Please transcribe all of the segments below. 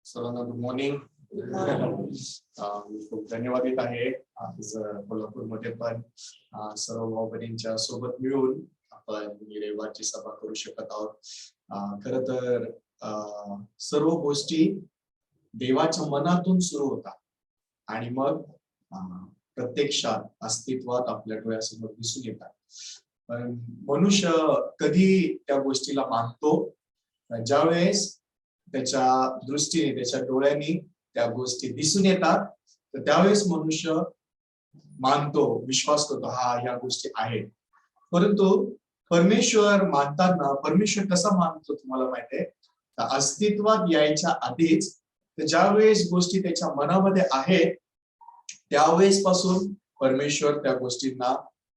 सर्वांना good morning. खूप धन्यवादित आहे. आज कोल्हापूरमध्ये पण सर्व भाऊ बहिणींच्या सोबत मिळून आपण रविवारची सभा करू शकत आहोत. खर तर सर्व गोष्टी देवाच्या मनातून सुरू होतात आणि मग प्रत्यक्षात अस्तित्वात आपल्या डोळ्यासमोर दिसून येतात. पण मनुष्य कधी त्या गोष्टीला मानतो ज्यावेळेस त्याच्या दृष्टीने त्याच्या डोळ्यांनी त्या गोष्टी दिसून येतात, तर त्यावेळेस मनुष्य मानतो, विश्वास करतो, हा ह्या गोष्टी आहेत. परंतु परमेश्वर मानताना परमेश्वर कसा मानतो तुम्हाला माहिती आहे? अस्तित्वात यायच्या आधीच ज्या वेळेस गोष्टी त्याच्या मनामध्ये आहेत त्यावेळेस पासून परमेश्वर त्या गोष्टींना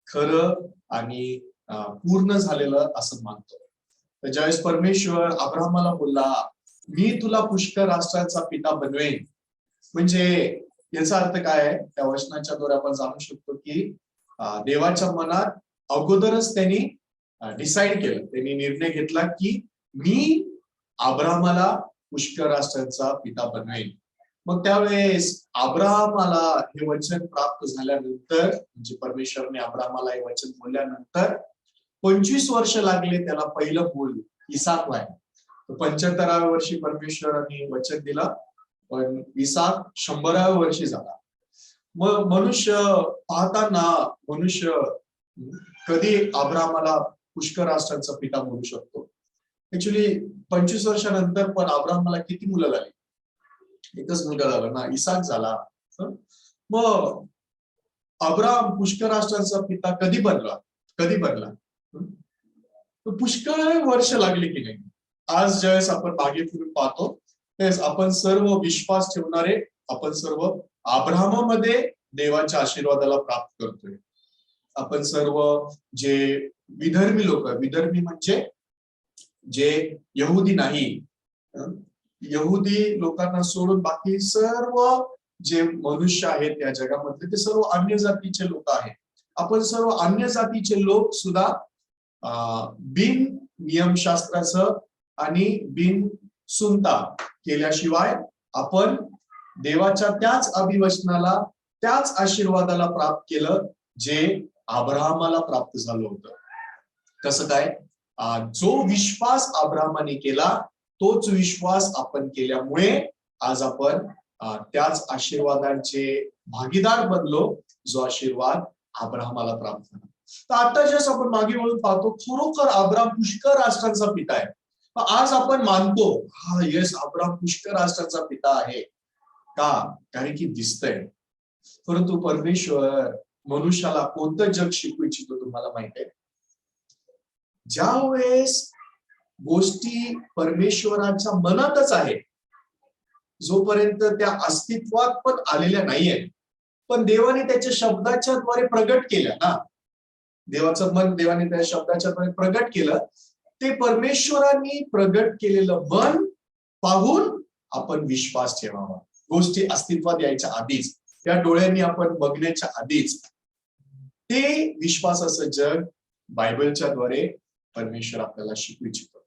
खरं आणि पूर्ण झालेलं असं मानतो. तर ज्यावेळेस परमेश्वर अब्राहमाला बोलला, मी तुला पुष्कळ राष्ट्रांचा पिता बनवेन, म्हणजे याचा अर्थ काय आहे? त्या वचनाच्या द्वारे आपण जाणू शकतो की देवाच्या मनात अगोदरच त्यांनी डिसाईड केलं, त्यांनी निर्णय घेतला की मी अब्राहमाला पुष्कळ राष्ट्रांचा पिता बनवेन. मग त्यावेळेस अब्राहमाला हे वचन प्राप्त झाल्यानंतर, म्हणजे परमेश्वरने अब्राहमाला हे वचन बोलल्यानंतर 25 वर्ष लागले त्याला पहिलं मूल इसाक व्हायला. 75व्या वर्षी परमेश्वरांनी वचन दिलं, पण इसाक 100व्या वर्षी झाला. मग मनुष्य पाहताना मनुष्य कधी अब्राहमाला पुष्कळ राष्ट्रांचा पिता बोलू शकतो? ऍक्च्युली 25 वर्षानंतर पण अब्राहमाला किती मुलं झाली? एकच मुलगा झाला ना, इसाक झाला. मग अब्राहम पुष्कळ राष्ट्रांचा पिता कधी बनला? पुष्कळ वर्ष लागली की नाही. आज ज्यावेळेस आपण मागे फिरून पाहतो त्यावेळेस आपण सर्व विश्वास ठेवणारे, आपण सर्व अब्राहमामध्ये देवाच्या आशीर्वादाला प्राप्त करतोय. आपण सर्व जे विधर्मी लोक, विधर्मी म्हणजे जे यहुदी नाही, यहुदी लोकांना सोडून बाकी सर्व जे मनुष्य आहेत या जगामधले ते सर्व अन्य जातीचे लोक आहेत. आपण सर्व अन्य जातीचे लोक सुद्धा बिन नियमशास्त्राचं आणि बिन सुनता केल्याशिवाय आपण देवाच्या त्याच अभिवचनाला, त्याच आशीर्वादाला प्राप्त केलं जे अब्राहमाला प्राप्त झालं होतं. कसं काय? जो विश्वास अब्राहमाने केला तोच विश्वास आपण केल्यामुळे आज आपण त्याच आशीर्वादांचे भागीदार बनलो जो आशीर्वाद अब्राहमाला प्राप्त झाला. तर आता ज्यास आपण मागे वळून पाहतो, खरोखर अब्राहम पुष्कळ राष्ट्रांचा पिता आहे. आज आपण मानतो, हा येस अब्राहम पुष्कळ राष्ट्रांचा पिता आहे. का? कारण की दिसतंय. परंतु परमेश्वर मनुष्याला कोणतं जग शिकवू इच्छितो तुम्हाला माहिती आहे? ज्या वेळेस गोष्टी परमेश्वराच्या मनातच आहे, जोपर्यंत त्या अस्तित्वात पण आलेल्या नाहीये, पण देवाने त्याच्या शब्दाच्या द्वारे प्रगट केल्या ना, देवाचं मन देवाने त्या शब्दाच्या द्वारे प्रगट केलं. ते परमेश्वरांनी प्रगट केलेलं मन पाहून आपण विश्वास ठेवावा. गोष्टी अस्तित्वात यायच्या आधीच, त्या डोळ्यांनी आपण बघण्याच्या आधीच ते विश्वासाचं जग बायबलच्या द्वारे परमेश्वर आपल्याला शिकवू इच्छितो.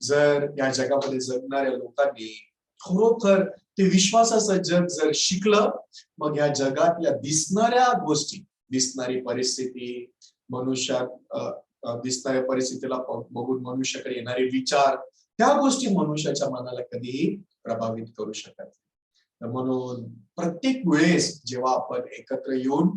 जर या जगामध्ये जगणाऱ्या लोकांनी खरोखर ते विश्वासाचं जग जर शिकलं, मग या जगातल्या दिसणाऱ्या गोष्टी, दिसणारी परिस्थिती, मनुष्यात दिसणाऱ्या परिस्थितीला बघून मनुष्याकडे येणारे विचार, त्या गोष्टी मनुष्याच्या मनाला कधीही प्रभावित करू शकत नाही. म्हणून प्रत्येक वेळेस जेव्हा आपण एकत्र येऊन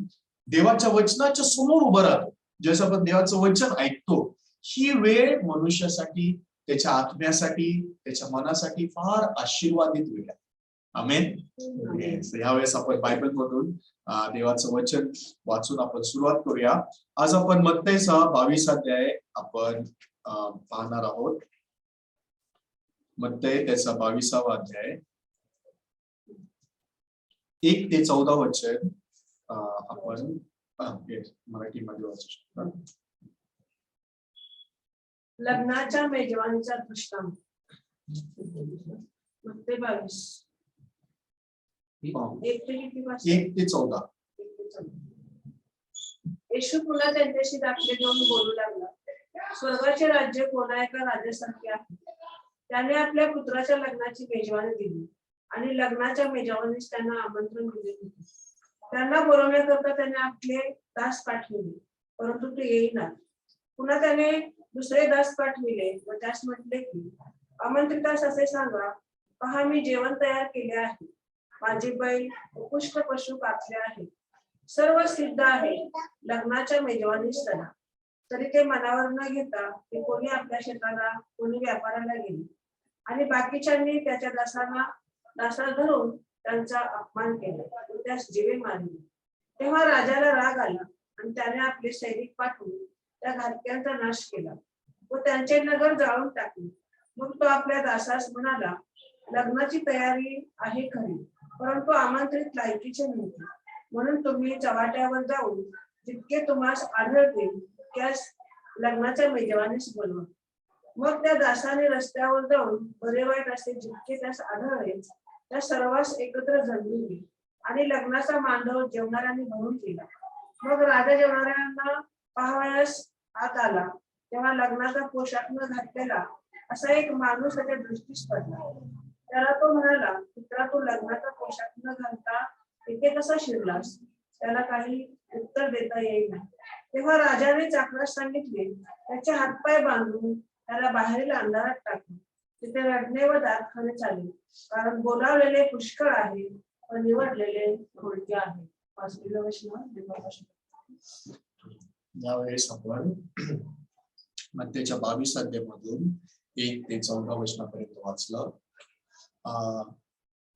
देवाच्या वचनाच्या समोर उभं राहतो, जसं आपण देवाचं वचन ऐकतो, ही वेळ मनुष्यासाठी, त्याच्या आत्म्यासाठी, त्याच्या मनासाठी फार आशीर्वादित वेळ आहे. आमेन. यावेळेस आपण बायबल मधून देवाचं वचन वाचून आपण सुरुवात करूया. आज आपण मत्तईचा 22 अध्याय आपण पाहणार आहोत. मत्तई त्याचा 22वा अध्याय 1 ते 14 वचन आपण मराठीमध्ये वाचू शकतो. लग्नाच्या मेजवानीचा दृष्टांत. मत्तई 22 1 ते 14. येशू पुन्हा त्यांच्याशी दाखले घेऊन बोलू लागला, स्वर्गाचे राज्य कोणा एका राजासारखे आहे. त्याने आपल्या पुत्राच्या लग्नाची मेजवानी दिली आणि लग्नाच्या मेजवानीस त्यांना आमंत्रण दिले होते. त्यांना बोलवण्याकरता त्याने आपले दास पाठविले, परंतु ते येईना. पुन्हा त्याने दुसरे दास पाठविले व त्यास म्हटले की आमंत्रितास असे सांगा, पहा मी जेवण तयार केले आहे. माझे बैल व पुष्ट पशु कापले आहे. सर्व सिद्ध आहे. लग्नाच्या मेजवानीस चला. तरी ते मनावर न घेता ते कोणी आपल्या शेताला, कोणी व्यापाराला गेले आणि बाकीच्यांनी त्याच्या दासाला धरून त्यांचा अपमान केला व त्यास जीवे मारले. तेव्हा राजाला राग आला आणि त्याने आपले सैनिक पाठवून त्या घातक्यांचा नाश केला व त्यांचे नगर जाळून टाकले. मग तो आपल्या दासास म्हणाला, लग्नाची तयारी आहे खरी, परंतु आमंत्रित लायकीचे नव्हते. म्हणून तुम्ही चव्हाट्यावर जाऊन जितके तुम्हास आढळतील त्यास लग्नाच्या मेजवानीस बोलवा. मग त्या दासाने रस्त्यावर जाऊन बरे वाईट असे जितके त्यास आढळले त्या सर्वांस एकत्र जमविले आणि लग्नाचा मांडव जेवणाऱ्यांनी भरून केला. मग राजा जेवणाऱ्यांना पाहावयास आत आला, तेव्हा लग्नाचा पोशाख न घातलेला असा एक माणूस त्याच्या दृष्टीस पडला. त्याला तो म्हणाला, पुत्रा, तू लग्नाचा पोशाख न घालता इथे कसा शिरलास? त्याला काही उत्तर देता येईना. तेव्हा राजाने चाकरास सांगितले, त्याचे हातपाय बांधून त्याला बाहेरील अंधारात टाकले. तिथे रडणे व दात खाणे चालेल, कारण बोलावलेले पुष्कळ आहे व निवडलेले थोडके आहे. वाचलेलं वचन यावेळेस आपण मत्तेच्या 22 अध्यायामधून 1 ते 14 वचनापर्यंत वाचलं.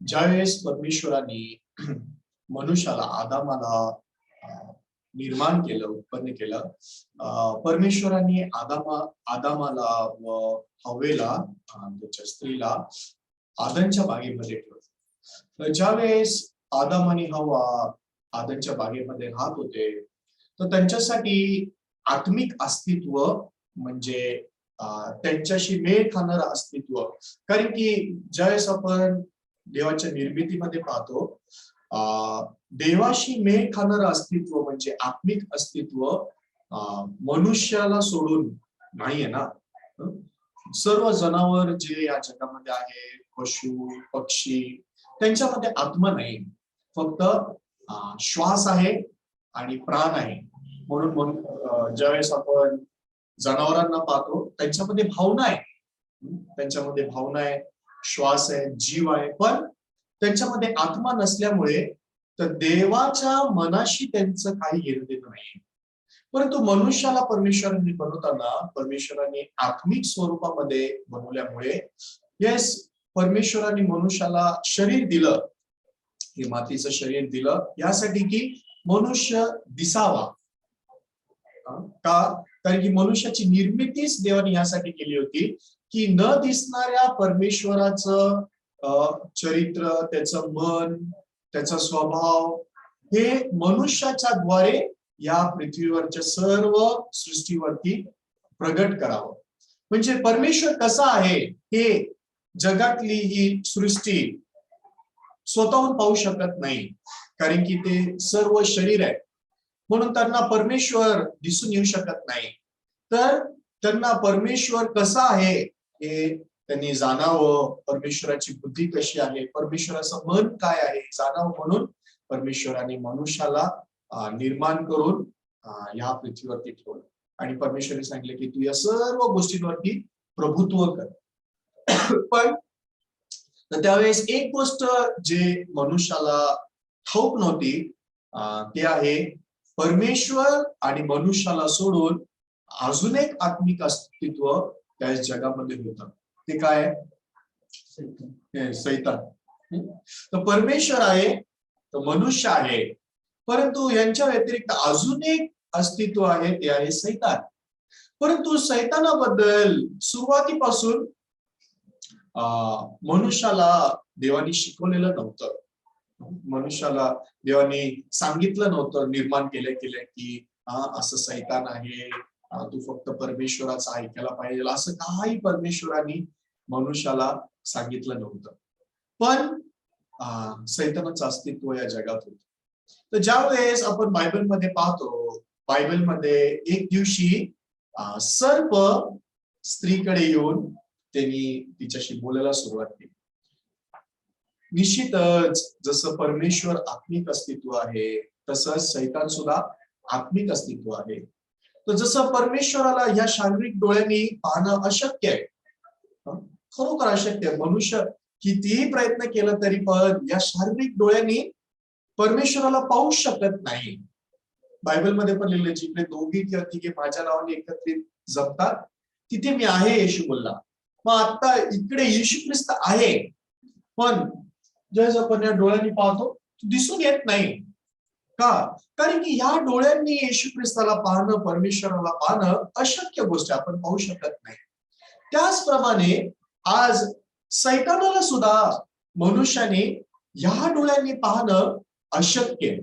ज्यावेळेस परमेश्वराने मनुष्याला, आदामाला निर्माण केलं, उत्पन्न केलं, परमेश्वराने आदामाला व हव्वेला, त्याच्या स्त्रीला आदनच्या बागेमध्ये ठेवलं. ज्यावेळेस आदाम आणि हव्वा आदनच्या बागेमध्ये राहत होते, तर त्यांच्यासाठी आत्मिक अस्तित्व म्हणजे त्यांच्याशी मेळ खाणारं अस्तित्व, कारण की ज्यावेळेस आपण देवाच्या निर्मितीमध्ये पाहतो, देवाशी मेळ खाणारं अस्तित्व म्हणजे आत्मिक अस्तित्व मनुष्याला सोडून नाहीये ना. सर्व जनावर जे या जगामध्ये आहे, पशु पक्षी, त्यांच्यामध्ये आत्मा नाही, फक्त श्वास आहे आणि प्राण आहे. म्हणून ज्यावेळेस आपण जनावरांना पाहतो, त्यांच्यामध्ये भावना आहे, त्यांच्यामध्ये भावना आहे, श्वास आहे, जीव आहे, पण त्यांच्यामध्ये आत्मा नसल्यामुळे तर देवाच्या मनाशी त्यांचं काही घेणं देणं नाही. परंतु मनुष्याला परमेश्वरांनी बनवताना परमेश्वरांनी आत्मिक स्वरूपामध्ये बनवल्यामुळे, येस, परमेश्वरांनी मनुष्याला शरीर दिलं, हे मातीचं शरीर दिलं यासाठी की मनुष्य दिसावा. का? कारण की मनुष्याची निर्मितीच देवाने यासाठी केली होती की न दिसणाऱ्या परमेश्वराचं चरित्र, त्याचं मन, त्याचा स्वभाव हे मनुष्याच्या द्वारे या पृथ्वीवरच्या सर्व सृष्टीवरती प्रगट करावं. म्हणजे परमेश्वर कसा आहे हे जगातली ही सृष्टी स्वतःहून पाहू शकत नाही, कारण की ते सर्व शरीर आहे, म्हणून त्यांना परमेश्वर दिसून येऊ शकत नाही. तर त्यांना परमेश्वर कसा आहे हे त्यांनी जाणावं, परमेश्वराची बुद्धी कशी आहे, परमेश्वराचं मन काय आहे जाणावं, म्हणून परमेश्वराने मनुष्याला निर्माण करून या पृथ्वीवरती ठेवलं आणि परमेश्वराने सांगितले की तू या सर्व गोष्टींवरती प्रभुत्व कर. पण त्यावेळेस एक गोष्ट जे मनुष्याला ठाऊक नव्हती, ते आहे परमेश्वर आणि मनुष्याला सोडून अजून एक आत्मिक अस्तित्व त्या जगामध्ये होतं. ते काय आहे? सैतान. तर परमेश्वर आहे, तर मनुष्य आहे, परंतु यांच्या व्यतिरिक्त अजून एक अस्तित्व आहे, ते आहे सैतान. परंतु सैतानाबद्दल सुरुवातीपासून मनुष्याला देवानी शिकवलेलं नव्हतं, मनुष्याला देवाने सांगितलं नव्हतं, निर्माण केलं की असं सैतान आहे, तू फक्त परमेश्वराचं ऐकायला पाहिजे, असं काही परमेश्वराने मनुष्याला सांगितलं नव्हतं. पण सैतानाचं अस्तित्व या जगात होतं. तर ज्या वेळेस आपण बायबलमध्ये पाहतो, बायबलमध्ये एक दिवशी सर्प स्त्रीकडे येऊन त्यांनी तिच्याशी बोलायला सुरुवात केली. निश्चितच जसं परमेश्वर आत्मिक अस्तित्व आहे तसंच सैतान सुद्धा आत्मिक अस्तित्व आहे. तर जसं परमेश्वराला या शारीरिक डोळ्यांनी पाहणं अशक्य आहे, खरोखर अशक्य आहे. मनुष्य कितीही प्रयत्न केला तरी पण या शारीरिक डोळ्यांनी परमेश्वराला पाहू शकत नाही. बायबलमध्ये पण लिहिलं, जिकडे दोघी किंवा तिघे माझ्या नावाने एकत्रित जमतात तिथे मी आहे, येशू बोलला. मग आता इकडे येशू ख्रिस्त आहे, पण ज्यावेळेस आपण या डोळ्यांनी पाहतो दिसून येत नाही. का? कारण की या डोळ्यांनी येशू ख्रिस्ताला पाहणं, परमेश्वराला पाहणं अशक्य गोष्ट, आपण पाहू शकत नाही. त्याचप्रमाणे आज सैतानाला सुद्धा मनुष्याने या डोळ्यांनी पाहणं अशक्य आहे.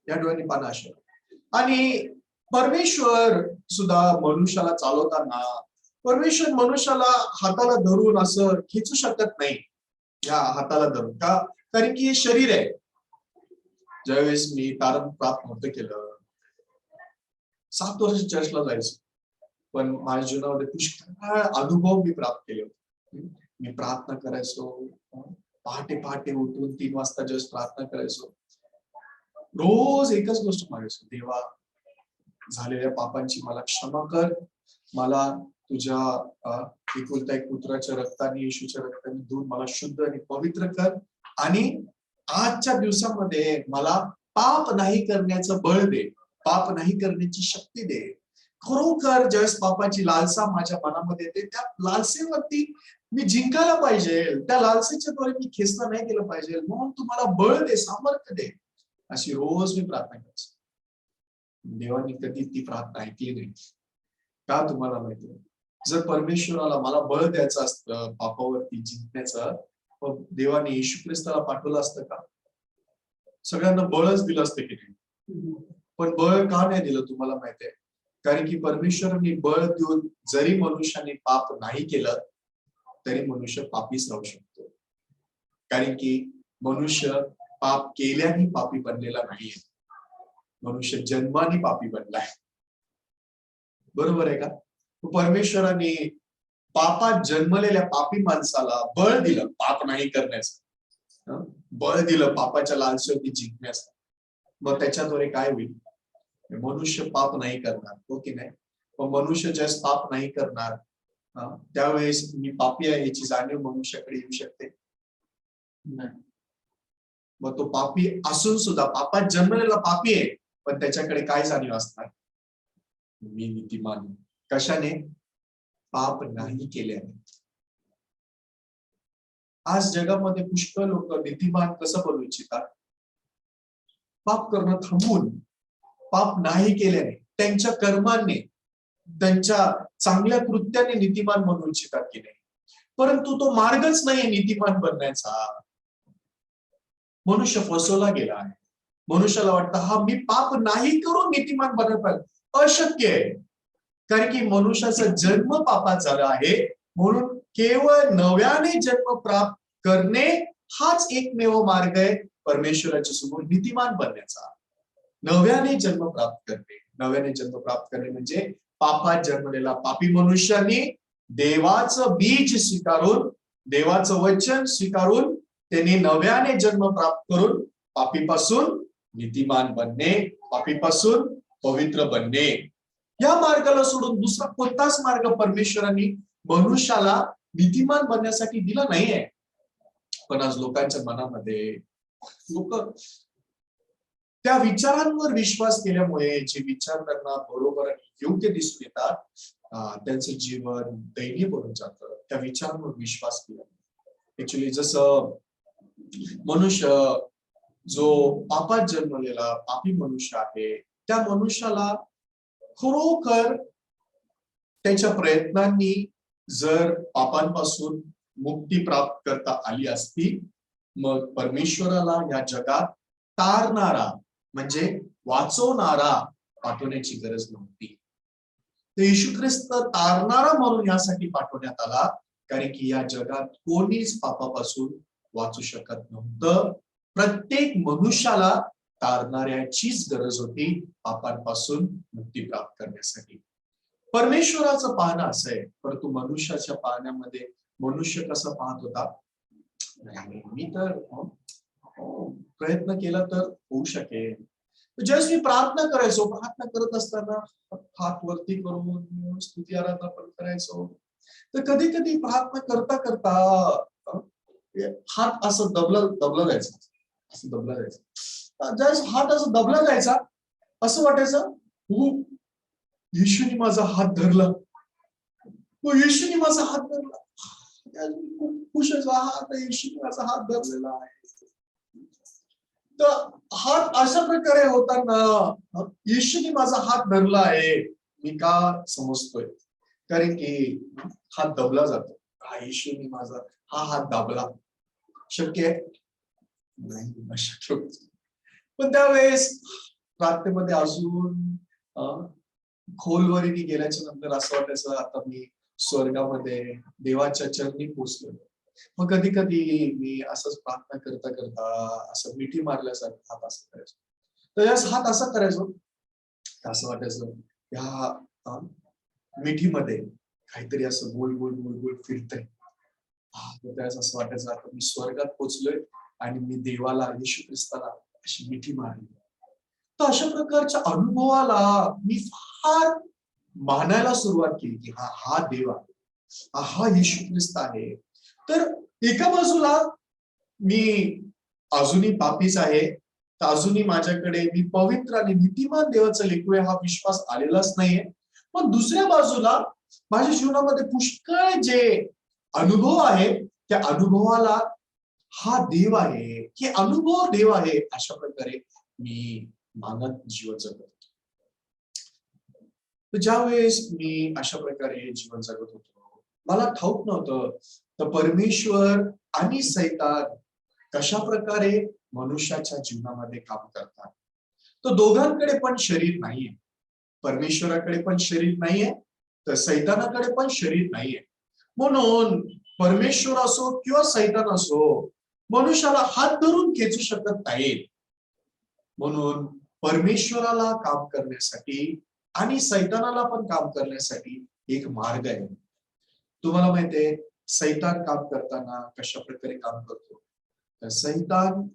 या डोळ्यांनी पाहणं अशक्य. आणि परमेश्वर सुद्धा मनुष्याला चालवताना परमेश्वर मनुष्याला हाताला धरून असं खेचू शकत नाही. या हाताला धरून का? कारण की हे शरीर आहे. ज्यावेळेस मी तारण प्राप्त नव्हतं केलं, 7 वर्ष चर्चला जायचं, पण माझ्या जीवनामध्ये पुष्कळ अनुभव मी प्राप्त केले होते. मी प्रार्थना करायचो, पहाटे पहाटे उठून 3 वाजता जस्ट प्रार्थना करायचो. रोज एकच गोष्ट मागायचो, देवा झालेल्या पापांची मला क्षमा कर, मला तुझ्या एकुलता एक पुत्राच्या रक्ताने, येशूच्या रक्ताने धुवून मला शुद्ध आणि पवित्र कर, आणि आजच्या दिवसामध्ये मला पाप नाही करण्याचं बळ दे, पाप नाही करण्याची शक्ती दे. खरोखर ज्यावेळेस पापाची लालसा माझ्या मनामध्ये येते, त्या लालसेवरती मी जिंकायला पाहिजे, त्या लालसेच्या द्वारे मी खेचला नाही केलं पाहिजे, म्हणून तुम्हाला बळ दे, सामर्थ्य दे, अशी रोज मी प्रार्थना करायचो. देवाने कधी ती प्रार्थना ऐकली नाही. का? तुम्हाला माहिती, जर परमेश्वराला मला बळ द्यायचं असतं पापावरती जिंकण्याचं, मग देवाने येशू ख्रिस्ताला पाठवलं असतं का? सगळ्यांना बळच दिलं असतं की नाही? पण बळ का नाही दिलं तुम्हाला माहिती आहे? कारण की परमेश्वराने बळ देऊन जरी मनुष्याने पाप नाही केलं तरी मनुष्य पापीच राहू शकतो. कारण की मनुष्य पाप केल्याने पापी बनलेला नाहीये, मनुष्य जन्माने पापी बनलाय. बरोबर आहे का? परमेश्वराने पापात जन्मलेल्या पापी माणसाला बळ दिलं पाप नाही करण्याचं, बळ दिलं पापाच्या लालसेवरती जिंकण्याचं. मग त्याच्याद्वारे काय होईल? मनुष्य पाप नाही करणार, हो की नाही? मग मनुष्य ज्यावेळेस पाप नाही करणार त्यावेळेस मी पापी आहे याची जाणीव मनुष्याकडे येऊ शकते नाही. मग तो पापी असून सुद्धा, पापात जन्मलेला पापी आहे, पण त्याच्याकडे काय जाणीव असणार? मी नीतिमान. कशाने? पाप नाही केल्याने. आज जगामध्ये पुष्कळ लोक नीतिमान कसं बनवू इच्छितात? पाप करणं थांबवून, पाप नाही केल्याने, त्यांच्या कर्माने, त्यांच्या चांगल्या कृत्याने नीतिमान बनवू इच्छितात की नाही? परंतु तो मार्गच नाही नीतिमान बनण्याचा. मनुष्य फसवला गेला आहे. मनुष्याला वाटतं हा मी पाप नाही करून नीतिमान बनायला पाहिजे, अशक्य आहे. कारण की मनुष्याचा जन्म पापात झाला आहे, म्हणून केवळ नव्याने जन्म प्राप्त करणे हाच एकमेव मार्ग आहे परमेश्वराच्या समोर नीतिमान बनण्याचा. नव्याने जन्म प्राप्त करणे. नव्याने जन्म प्राप्त करणे म्हणजे पापात जन्मलेला पापी मनुष्याने देवाचं बीज स्वीकारून, देवाचं वचन स्वीकारून त्यांनी नव्याने जन्म प्राप्त करून पापीपासून नीतिमान बनणे, पापीपासून पवित्र बनणे. या मार्गाला सोडून दुसरा कोणताच मार्ग परमेश्वरांनी मनुष्याला नीतिमान बनण्यासाठी दिला नाहीये. पण आज लोकांच्या मनामध्ये लोक त्या विचारांवर विश्वास केल्यामुळे, जे विचार त्यांना बरोबर आणि योग्य दिसून येतात, त्यांचं जीवन दैनीय बनून जातं त्या विचारांवर विश्वास केला. ऍक्च्युली जसं मनुष्य जो पापात जन्मलेला पापी मनुष्य आहे, त्या मनुष्याला खरोखर त्याच्या प्रयत्नांनी जर पापांपासून मुक्ती प्राप्त करता आली असती, मग परमेश्वराला या जगात तारणारा म्हणजे वाचवणारा पाठवण्याची गरज नव्हती. तर येशू ख्रिस्त तारणारा म्हणून यासाठी पाठवण्यात आला, कारण की या जगात कोणीच पापापासून वाचू शकत नव्हतं. प्रत्येक मनुष्याला तारणाऱ्याचीच गरज होती पापांपासून मुक्ती प्राप्त करण्यासाठी. परमेश्वराचं पाहणं असं आहे, परंतु मनुष्याच्या पाहण्यामध्ये मनुष्य कसं पाहत होता, नाही मी तर प्रयत्न केला तर होऊ शकेल. ज्यावेळेस मी प्रार्थना करायचो, प्रार्थना करत असताना हात वरती करून स्तुती आराधना पण करायचो, तर कधी कधी प्रार्थना करता करता हात असं दबला जायचा, असं दबला जायचा. ज्यावेळेस हात असं दबला जायचा, असं वाटायचं हो येशूने माझा हात धरला, हो येशूने माझा हात धरला. खूप खुश आहे, येशूने माझा हात धरलेला आहे. तर हात अशा प्रकारे होताना येशूने माझा हात धरला आहे मी का समजतोय, कारण की हात दबला जातो. येशूने माझा हा हात दाबला, शक्य आहे नाही, अशक्य होत. पण त्यावेळेस प्रार्थनेमध्ये अजून खोलवरीने गेल्याच्या नंतर असं वाटायचं आता मी स्वर्गामध्ये देवाच्या चरणी पोचलो. मग कधी कधी मी असंच प्रार्थना करता करता असं मिठी मारल्यासारखं हात असं करायचो. तर याच हात असा करायचो, असं वाटायचं ह्या मिठीमध्ये काहीतरी असं गोल गोल गोल गोल फिरतंय. त्यावेळेस असं वाटायचं आता मी स्वर्गात पोचलोय आणि मी देवाला येशू ख्रिस्ताला अशी मिठी मारली. तर अशा प्रकारच्या अनुभवाला मी फार मानायला सुरुवात केली की हा हा देव आहे, हा येशू ख्रिस्त आहे. तर एका बाजूला मी अजूनही पापीच आहे, तर अजूनही माझ्याकडे मी पवित्र आणि नीतिमान देवाचं लेकरू आहे हा विश्वास आलेलाच नाहीये. पण दुसऱ्या बाजूला माझ्या जीवनामध्ये पुष्कळ जे अनुभव आहे त्या अनुभवाला हा देव आहे, हे अनुभव देव आहे, अशा प्रकारे मी मानत जीवन जगत होतो. ज्यावेळेस मी अशा प्रकारे जीवन जगत होतो, मला ठाऊक नव्हतं तर परमेश्वर आणि सैतान कशा प्रकारे मनुष्याच्या जीवनामध्ये काम करतात. तर दोघांकडे पण शरीर नाहीये, परमेश्वराकडे पण शरीर नाहीये, तर सैतानाकडे पण शरीर नाहीये. म्हणून परमेश्वर असो किंवा सैतान असो मनुष्याला हात धरून खेचू शकत नाहीत. म्हणून परमेश्वराला काम करण्यासाठी आणि सैतानाला पण काम करण्यासाठी एक मार्ग आहे. तुम्हाला माहितीये सैतान काम करताना कशा प्रकारे काम करतो, तर सैतान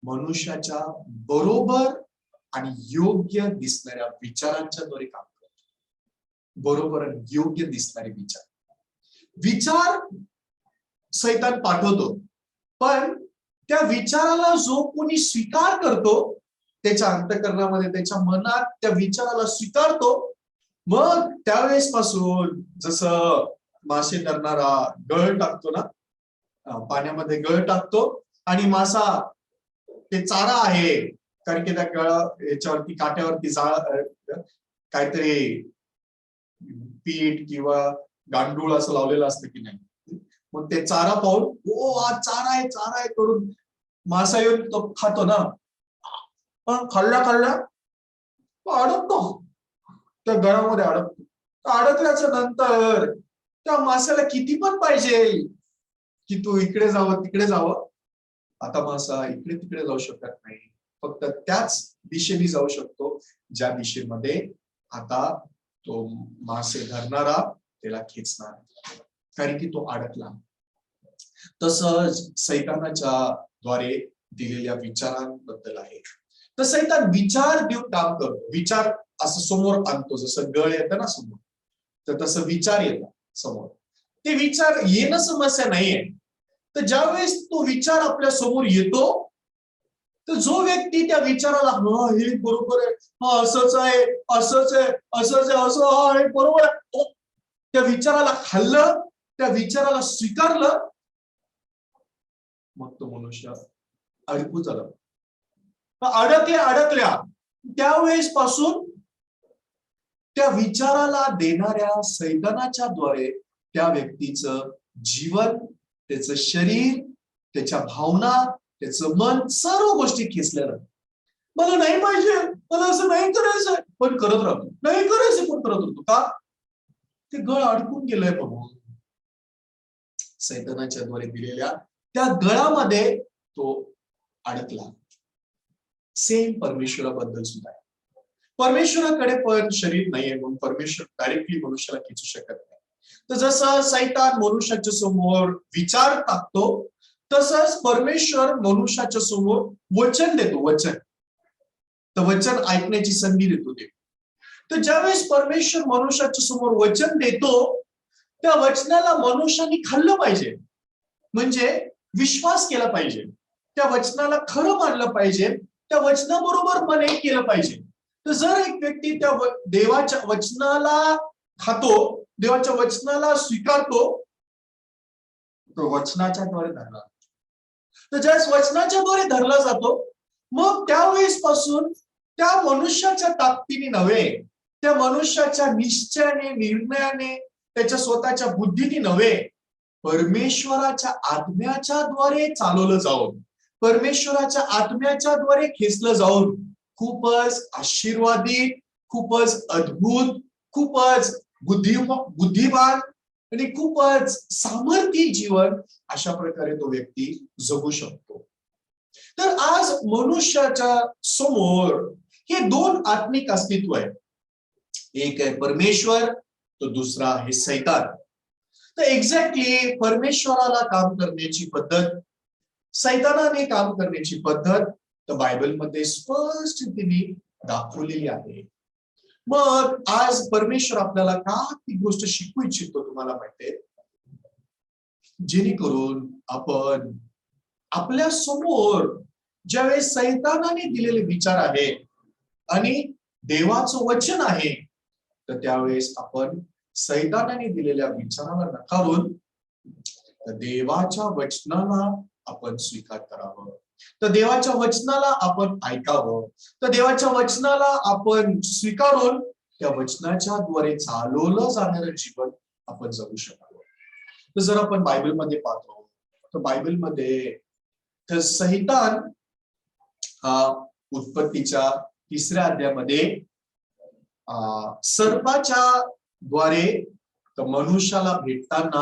मनुष्याच्या बरोबर आणि योग्य दिसणाऱ्या विचारांच्या द्वारे काम करतो. बरोबर आणि योग्य दिसणारे विचार सैतान पाठवतो, पण त्या विचाराला जो कोणी स्वीकार करतो, त्याच्या अंतःकरणामध्ये त्याच्या मनात त्या विचाराला स्वीकारतो, मग त्यावेळेस पासून जसं मासे धरणारा गळ टाकतो ना, पाण्यामध्ये गळ टाकतो आणि मासा ते चारा आहे, कारण की त्या गळ याच्यावरती काट्यावरती काहीतरी पीठ किंवा गांडूळ असं लावलेलं असतं की नाही, मग ते चारा पाहून ओ हा चारा आहे करून मासा येऊन तो खातो ना, पण खाल्ल्या अडकतो, त्या गळामध्ये अडकतो. अडकल्याच्या नंतर त्या माशाला किती पण पाहिजे की तू इकडे जावं तिकडे जावं, आता मासा इकडे तिकडे जाऊ शकत नाही, फक्त त्याच दिशेने जाऊ शकतो ज्या दिशेमध्ये आता तो मासे धरणारा त्याला खेचणार, कारण की तो अडकला. तसंच सैतानाच्या द्वारे दिलेल्या विचारांबद्दल आहे. तर सैतान विचार देऊन काम करतो, विचार असं समोर आणतो, जसं गळ येतं ना समोर, तर तसं विचार येतात समोर. ते विचार येणं समस्या नाहीये, तर ज्यावेळेस तो विचार आपल्या समोर येतो, तर जो व्यक्ती त्या विचाराला हा हे बरोबर आहे, हा असंच आहे, असंच आहे, असंच आहे, असं हा हे बरोबर आहे, त्या विचाराला खाल्लं, त्या विचाराला स्वीकारलं, मग तो मनुष्य अडकू झाला. अडकल्या त्यावेळेस पासून त्या विचाराला देणाऱ्या सैतानाच्या द्वारे त्या व्यक्तीचं जीवन, त्याचं शरीर, त्याच्या भावना, त्याचं मन, सर्व गोष्टी खेचल्या. मला नाही पाहिजे, मला असं नाही करायचंय, पण करत राहतो, नाही करायचं पण करत राहतो. का? ते गळ अडकून गेलंय बघून. सैतानाच्या द्वारे दिलेल्या त्या गळामध्ये तो अडकला. सेम परमेश्वराबद्दल सुद्धा आहे. परमेश्वराकडे पण शरीर नाहीये म्हणून परमेश्वर डायरेक्टली मनुष्याला खेचू शकत नाही. तर जसं सैतान मनुष्याच्या समोर विचार टाकतो, तसंच परमेश्वर मनुष्याच्या समोर वचन देतो. वचन, तर वचन ऐकण्याची संधी देतो ते. तर ज्यावेळेस परमेश्वर मनुष्याच्या समोर वचन देतो, त्या वचनाला मनुष्याने खाल्लं पाहिजे, म्हणजे विश्वास केला पाहिजे, त्या वचनाला खरं मानलं पाहिजे, त्या वचनाबरोबर मन एक केलं पाहिजे. तर जर एक व्यक्ती त्या देवाच्या वचनाला खातो, देवाच्या वचनाला स्वीकारतो, तो वचनाच्या द्वारे धरला. तर ज्यावेळेस वचनाच्या द्वारे धरला जातो, मग त्यावेळेस पासून त्या मनुष्याच्या ताकदीने नव्हे, त्या मनुष्याच्या निश्चयाने, निर्णयाने, त्याच्या स्वतःच्या बुद्धीने नव्हे, परमेश्वराच्या आत्म्याच्या द्वारे चालवलं जाऊन, परमेश्वराच्या आत्म्याच्या द्वारे खेचलं जाऊन खूपच आशीर्वादी, खूपच अद्भुत, खूपच बुद्धिमान आणि खूपच सामर्थ्य जीवन अशा प्रकारे तो व्यक्ती जगू शकतो. तर आज मनुष्याच्या समोर हे दोन आत्मिक अस्तित्व आहे. एक आहे परमेश्वर, तो दुसरा आहे सैतान. तर एक्झॅक्टली परमेश्वराला काम करण्याची पद्धत, सैतानाने काम करण्याची पद्धत तर बायबलमध्ये स्पष्टपणे दाखवलेली आहे. मग आज परमेश्वर आपल्याला का ती गोष्ट शिकवू इच्छितो तुम्हाला माहितीये, जेणेकरून आपण आपल्या समोर ज्यावेळेस सैतानाने दिलेले विचार आहे आणि देवाचं वचन आहे, तर त्यावेळेस आपण सैतानाने दिलेल्या विचाराला नकारून देवाच्या वचनाला आपण स्वीकार करावं, तर देवाच्या वचनाला आपण ऐकावं, तर देवाच्या वचनाला आपण स्वीकारून त्या वचनाच्या द्वारे चालवलं जाणारं जीवन आपण जगू शकावं. तर जर आपण बायबलमध्ये पाहतो, तर बायबलमध्ये तर सैतान हा उत्पत्तीच्या 3ऱ्या अध्यायामध्ये सर्पाच्या द्वारे तर मनुष्याला भेटताना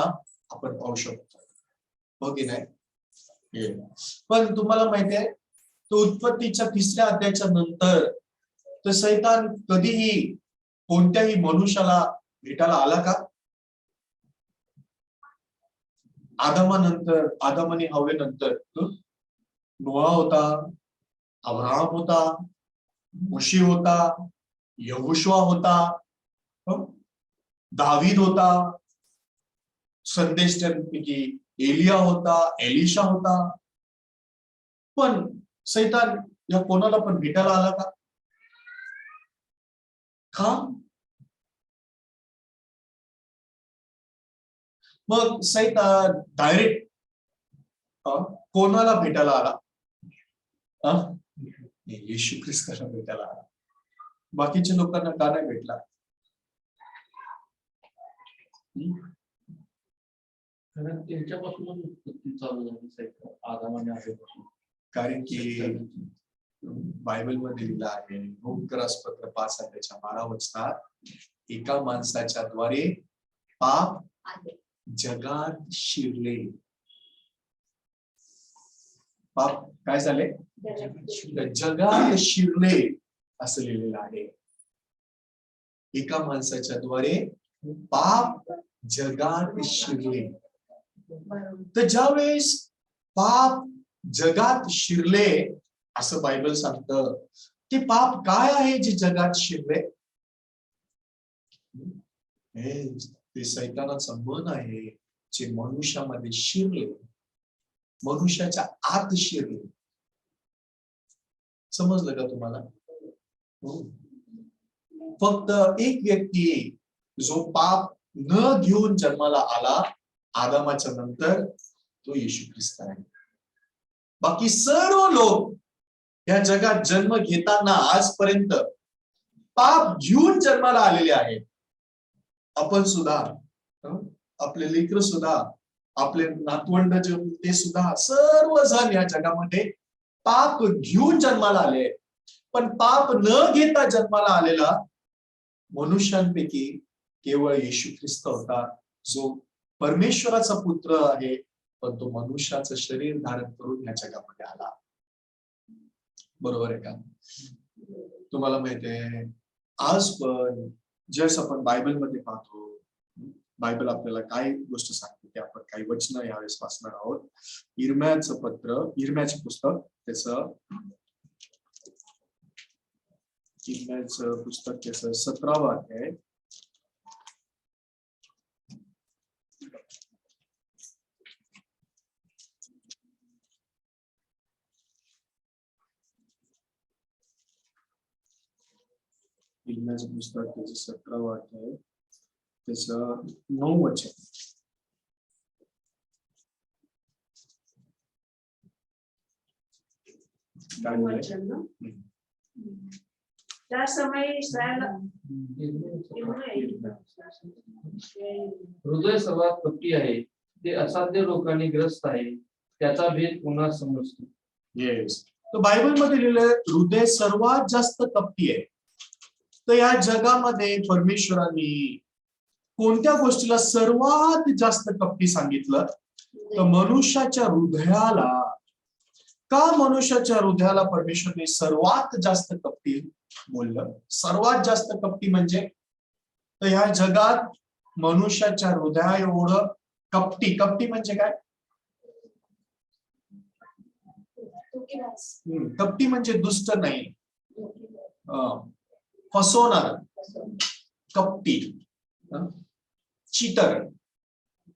आपण पाहू शकतो, हो की नाही? पण तुम्हाला माहिती आहे, तो उत्पत्तीच्या 3ऱ्या अध्यायाच्या नंतर तर सैतान कधीही कोणत्याही मनुष्याला भेटायला आला का? आदमानंतर, आदम आणि हव्वेनंतर नोआ होता, अब्राहम होता, मोशे होता, यहोशुआ होता, दावीद होता, संदेशपैकी एलिया होता, एलिशा होता. पण सैतान या कोणाला पण भेटायला आला का? मग सैतान डायरेक्ट कोणाला भेटायला आला? येशू ख्रिस्ताला भेटायला आला. बाकीच्या लोकांना का नाही भेटला? त्यांच्यापासून चालू झाली आदम आणि हव्वेपासून. कारण की बायबलमध्ये लिहिलं आहे, रोमकरास पत्र 5 अध्यायाच्या 12 वचनात, एका माणसाच्या द्वारे पाप जगात शिरले. पाप काय झाले? जगात शिरले असं लिहिलेलं आहे. एका माणसाच्या द्वारे पाप जगात शिरले. तर ज्यावेळेस पाप जगात शिरले असं बायबल सांगतं, ते पाप काय आहे जे जगात शिरले? ते सैतानाचं मन आहे जे मनुष्यामध्ये शिरले, मनुष्याच्या आत शिरले. समजलं का तुम्हाला? फक्त एक व्यक्ती जो पाप न घेऊन जन्माला आला आदमाच्या नंतर, तो येशू ख्रिस्त आहे. बाकी सर्व लोक या जगात जन्म घेताना आजपर्यंत पाप घेऊन जन्माला आलेले आहेत. आपण सुद्धा, आपले लेकरं सुद्धा, आपले नातवंड जे ते सुद्धा, सर्वजण या जगामध्ये पाप घेऊन जन्माला आले. पण पाप न घेता जन्माला आलेला मनुष्यांपैकी केवळ येशू ख्रिस्त होता, जो परमेश्वराचा पुत्र आहे, पण तो मनुष्याचं शरीर धारण करून या जगामध्ये आला. बरोबर आहे का? तुम्हाला माहितीये, आज पण जस आपण बायबलमध्ये पाहतो, बायबल आपल्याला काय गोष्ट सांगते ते आपण काही वचन यावेळेस वाचणार आहोत. इर्म्याचे पुस्तक त्याचं 17वा अध्याय. इर्म्याचे पुस्तक त्याचं 17वा अध्याय त्याचं 9 वचन. काय बोललंय? वचन ना. त्या समयी इस्रायल हृदय सर्वात कपटी आहे, ते असाध्य रोगाने ग्रस्त आहे, त्याचा भेद पुन्हा समजतो. येस, तर बायबलमध्ये लिहिलंय हृदय सर्वात जास्त कपटी आहे. तर या जगामध्ये परमेश्वरांनी कोणत्या गोष्टीला सर्वात जास्त कपटी सांगितलं? तर मनुष्याच्या हृदयाला. का मनुष्याच्या हृदयाला परमेश्वरने सर्वात जास्त कपटी बोललं? सर्वात जास्त कपटी म्हणजे, तर ह्या जगात मनुष्याच्या हृदया एवढं कपटी. कपटी म्हणजे काय? कपटी म्हणजे दुष्ट नाही, फसवणार, कपटी, चीटर.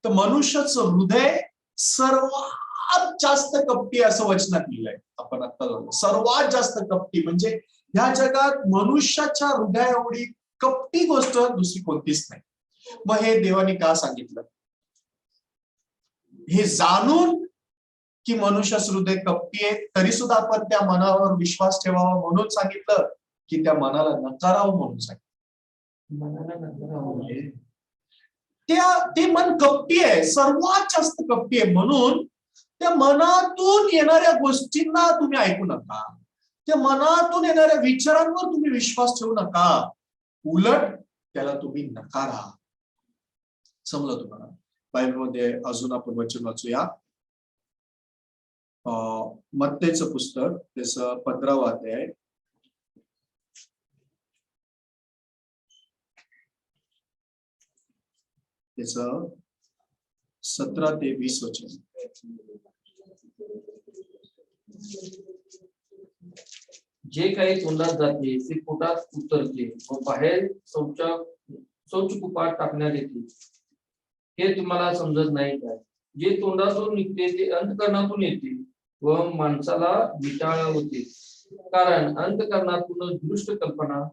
तर मनुष्याचं हृदय सर्वात जास्त कपटी असं वचनात लिहिलंय. आपण आता सर्वात जास्त कपटी म्हणजे ह्या जगात मनुष्याच्या हृदया एवढी कपटी गोष्ट दुसरी कोणतीच नाही. मग हे देवाने का सांगितलं? हे जाणून की मनुष्याचं हृदय कपटी आहे, तरी सुद्धा आपण त्या मनावर विश्वास ठेवावा म्हणून सांगितलं, की त्या मनाला नकारावं म्हणून सांगितलं? ते मन कपटी आहे, सर्वात जास्त कपटी आहे. म्हणून त्या मनातून येणाऱ्या गोष्टींना तुम्ही ऐकू नका. त्या मनातून येणाऱ्या विचारांवर तुम्ही विश्वास ठेवू नका. उलट त्याला तुम्ही नकारा. समजलं तुम्हाला? बायबलमध्ये अजून आपण वचन वाचूया. मत्तेचं पुस्तक त्याचं 15वा अध्याय त्याचं 17 ते 20 वचन. जे काही तोंडात जाते ते पोटात उतरते व बाहेर शौचकुपात टाकण्यात येते. हे तुम्हाला समजत नाही काय? जे तोंडातून निघते ते अंतःकरणातून येते व माणसाला विटाळवते. कारण अंतःकरणातून दुष्ट कल्पना,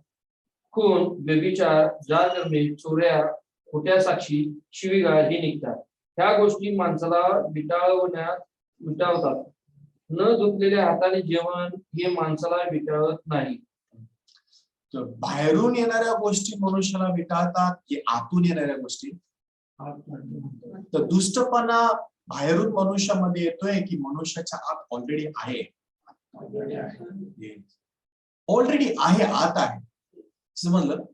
खून, व्यभिचार, जाळ करणे, चोऱ्या, खोट्या साक्षी, शिवीगाळ हे निघतात. ह्या गोष्टी माणसाला विटाळतात. न धुतलेल्या हाताने जेवण हे माणसाला विटाळत नाही. तर बाहेरून येणाऱ्या गोष्टी मनुष्याला विटाळतात की आतून येणाऱ्या गोष्टी? तर दुष्टपणा बाहेरून मनुष्यामध्ये येतोय की मनुष्याच्या आत ऑलरेडी आहे? ऑलरेडी आहे, आत आहे. समजलं?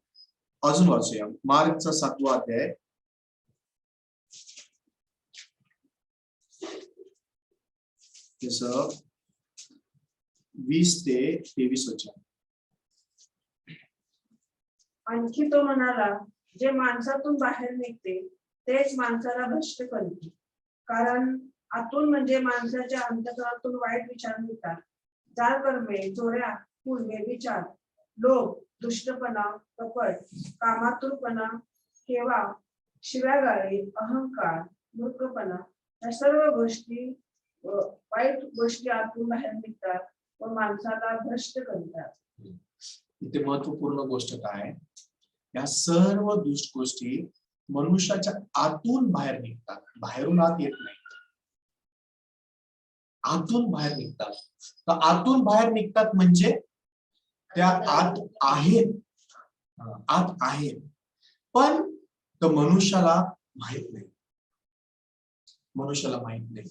अजून वाचूया मार्कचा 7वा अध्याय त्याचं 20 ते 23 वचन. आणखी तो म्हणाला, जे माणसातून बाहेर निघते तेच माणसाला भ्रष्ट करते. कारण आतून म्हणजे माणसाच्या अंतःकरणातून वाईट विचार निघतात. जाळ करणे, चोऱ्या, खून, व्यभिचार, लोभ, दुष्टपणा, कपट, कामातुरपणा, हेवा, शिव्यागाळी, अहंकार, मूर्खपणा, या सर्व गोष्टी वाईट गोष्टी आतून बाहेर निघतात व माणसाला भ्रष्ट करतात. इथे महत्वपूर्ण गोष्ट काय? या सर्व दुष्ट गोष्टी मनुष्याच्या आतून बाहेर निघतात, बाहेरून आत येत नाही. आतून बाहेर निघतात. तर आतून बाहेर निघतात म्हणजे त्या आत आहेत, आत आहेत, पण तो मनुष्याला माहित नाही. मनुष्याला माहित नाही.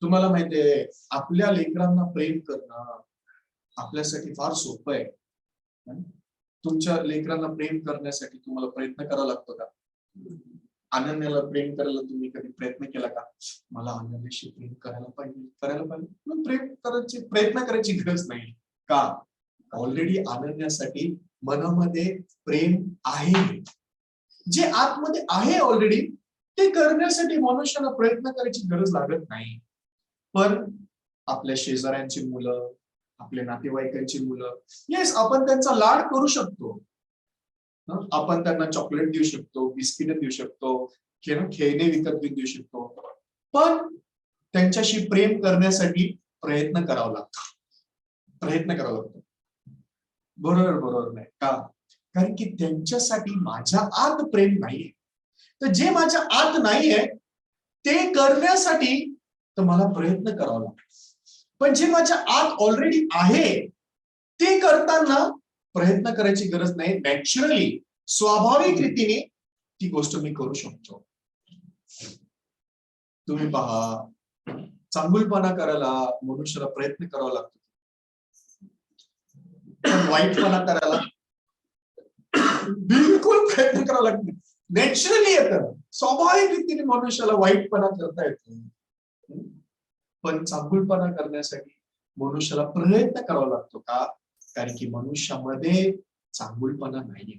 तुम्हाला माहितीये, आपल्या लेकरांना प्रेम करणं आपल्यासाठी फार सोपं आहे. तुमच्या लेकरांना प्रेम करण्यासाठी तुम्हाला प्रयत्न करावा लागतो का? अनन्याला प्रेम करायला तुम्ही कधी प्रयत्न केला का? मला अनन्याशी प्रेम करायला पाहिजे. प्रयत्न करायची गरज नाही का? ऑलरेडी अनन्यासाठी मनामध्ये प्रेम आहे, जे आतमध्ये आहे ऑलरेडी, ते करण्यासाठी मनुष्याला प्रयत्न करायची गरज लागत नाही. पण आपल्या शेजाऱ्यांची मुलं, आपल्या नातेवाईकांची मुलं, येस आपण त्यांचा लाड करू शकतो. आपण त्यांना चॉकलेट देऊ शकतो, बिस्किट देऊ शकतो, खेळणे विकत देऊ शकतो, पण त्यांच्याशी प्रेम करण्यासाठी प्रयत्न करावा लागतो. बरोबर नाही का? कारण की त्यांच्यासाठी माझ्या आत प्रेम नाहीये. तर जे माझ्या आत नाहीये ते करण्यासाठी तर मला प्रयत्न करावा लागतो. पण जे माझ्या आत ऑलरेडी आहे ते करताना प्रयत्न करायची गरज नाही. नॅचरली, स्वाभाविक रीतीने ती गोष्ट मी करू शकतो. तुम्ही पहा, चांगुलपणा करायला मनुष्याला प्रयत्न करावा लागतो, पण वाईटपणा करायला बिलकुल प्रयत्न करावा लागतो. नॅचरली येतं, स्वाभाविक रीतीने मनुष्याला वाईटपणा करता येतो, पण चांगुलपणा करण्यासाठी मनुष्याला प्रयत्न करावा लागतो. का? कारण की मनुष्यामध्ये चांगुलपणा नाहीये.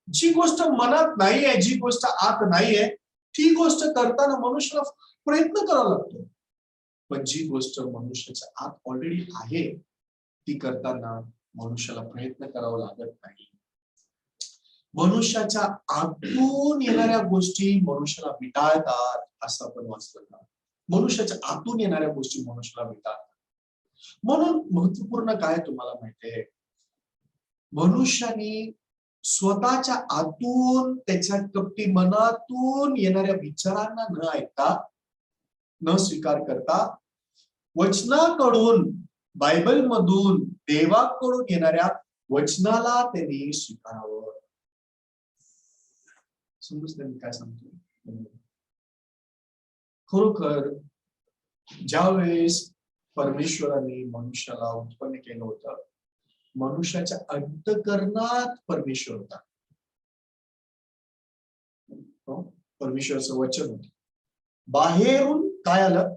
जी गोष्ट मनात नाहीये, जी गोष्ट आत नाहीये, ती गोष्ट करताना मनुष्याला प्रयत्न करावा लागतो. पण जी गोष्ट मनुष्याच्या आत ऑलरेडी आहे ती करताना मनुष्याला प्रयत्न करावा लागत नाही. मनुष्याच्या आतून येणाऱ्या गोष्टी मनुष्याला विटाळतात, असं आपण वाचलं ना. मनुष्याच्या आतून येणाऱ्या गोष्टी मनुष्याला विटाळतात. म्हणून महत्वपूर्ण काय तुम्हाला माहितीये, मनुष्याने स्वतःच्या आतून, त्याच्या कपटी मनातून येणाऱ्या विचारांना न ऐकता, न स्वीकार करता, वचनाकडून, बायबल मधून, देवाकडून येणाऱ्या वचनाला त्यांनी स्वीकारावं. समजतं मी काय सांगतो? खरोखर ज्यावेळेस परमेश्वराने मनुष्याला उत्पन्न केलं होतं, मनुष्याच्या अंतःकरणात परमेश्वर होता. परमेश्वराचं वचन होतं. बाहेरून काय आलं?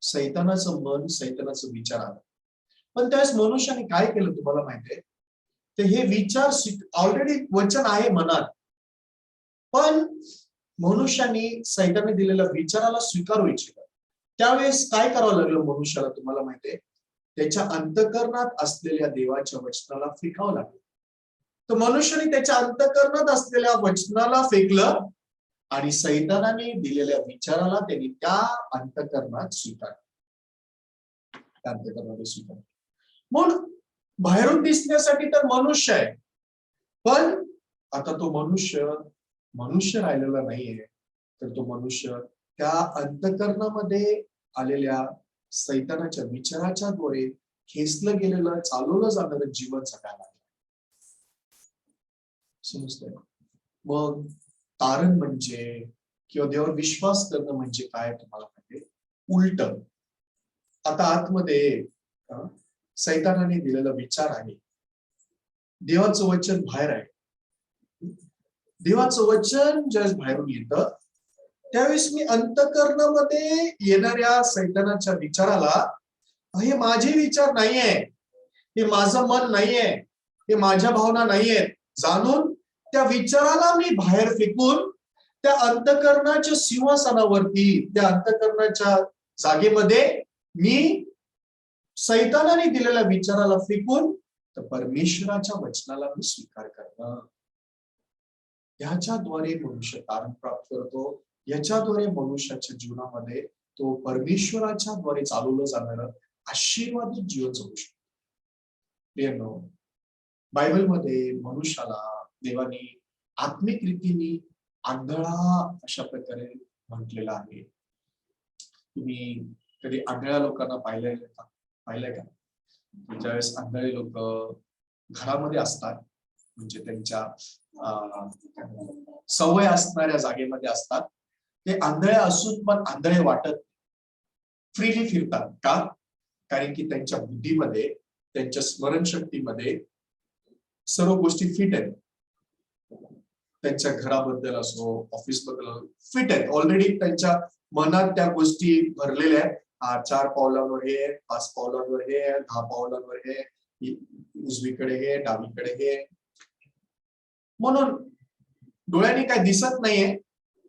सैतानाचं मन, सैतानाचं विचार आलं. पण त्यावेळेस मनुष्याने काय केलं तुम्हाला माहितीये? तर हे विचार ऑलरेडी वचन आहे मनात, पण मनुष्याने सैताने दिलेल्या विचाराला स्वीकारू इच्छित. त्यावेळेस काय करावं लागलं मनुष्याला तुम्हाला माहितीये? त्याच्या अंतःकरणात असलेल्या देवाच्या वचनाला फेकावं लागलं. तर मनुष्याने त्याच्या अंतःकरणात असलेल्या वचनाला फेकलं आणि सैतानाने दिलेल्या विचाराला त्यांनी त्या अंतःकरणात स्वीकारलं. म्हणून बाहेरून दिसण्यासाठी तर मनुष्य आहे, पण आता तो मनुष्य राहिलेला नाहीये, तर तो मनुष्य त्या अंतःकरणामध्ये आलेल्या सैतानाच्या विचाराच्या द्वारे खेचलं गेलेलं, चालवलं जाणारं जीवन जगायला. समजतंय? मग तारण म्हणजे किंवा देवावर विश्वास करणं म्हणजे काय तुम्हाला माहिती? उलट. आता आतमध्ये सैतानाने दिलेला विचार आहे, देवाचं वचन बाहेर आहे. देवाचं वचन ज्यावेळेस बाहेरून येतं त्यावेळेस मी अंतःकरणामध्ये येणाऱ्या सैतानाच्या विचाराला, हे माझे विचार नाहीये, हे माझं मन नाहीये, हे माझ्या भावना नाहीयेत, जाणून त्या विचाराला मी बाहेर फेकून त्या अंतःकरणाच्या सिंहासनावरती, त्या अंतःकरणाच्या जागेमध्ये मी सैतानाने दिलेल्या विचाराला फेकून तर परमेश्वराच्या वचनाला मी स्वीकार करणं. याच्याद्वारे मनुष्य तारण प्राप्त करतो. याच्याद्वारे मनुष्याच्या जीवनामध्ये तो परमेश्वराच्या द्वारे चालवलं जाणारं आशीर्वादित जीवन जगू शकतो. बायबलमध्ये मनुष्याला देवाने आत्मिक रीतीने आंधळा अशा प्रकारे म्हटलेलं आहे. तुम्ही कधी आंधळ्या लोकांना पाहिलंय का? ज्यावेळेस आंधळे लोक घरामध्ये असतात, म्हणजे त्यांच्या सवय असणाऱ्या जागेमध्ये असतात, ते आंधळे असून पण आंधळे वाटत फ्रीली फिरतात. का? कारण की त्यांच्या बुद्धीमध्ये, त्यांच्या स्मरणशक्तीमध्ये सर्व गोष्टी फिट आहेत. त्यांच्या घराबद्दल असो, ऑफिस बद्दल फिट आहेत. ऑलरेडी त्यांच्या मनात त्या गोष्टी भरलेल्या आहेत. 4 पावलांवर हे, 5 पावलांवर हे, 10 पावलांवर हे, उजवीकडे हे, डावीकडे हे. म्हणून डोळ्याने काय दिसत नाहीये,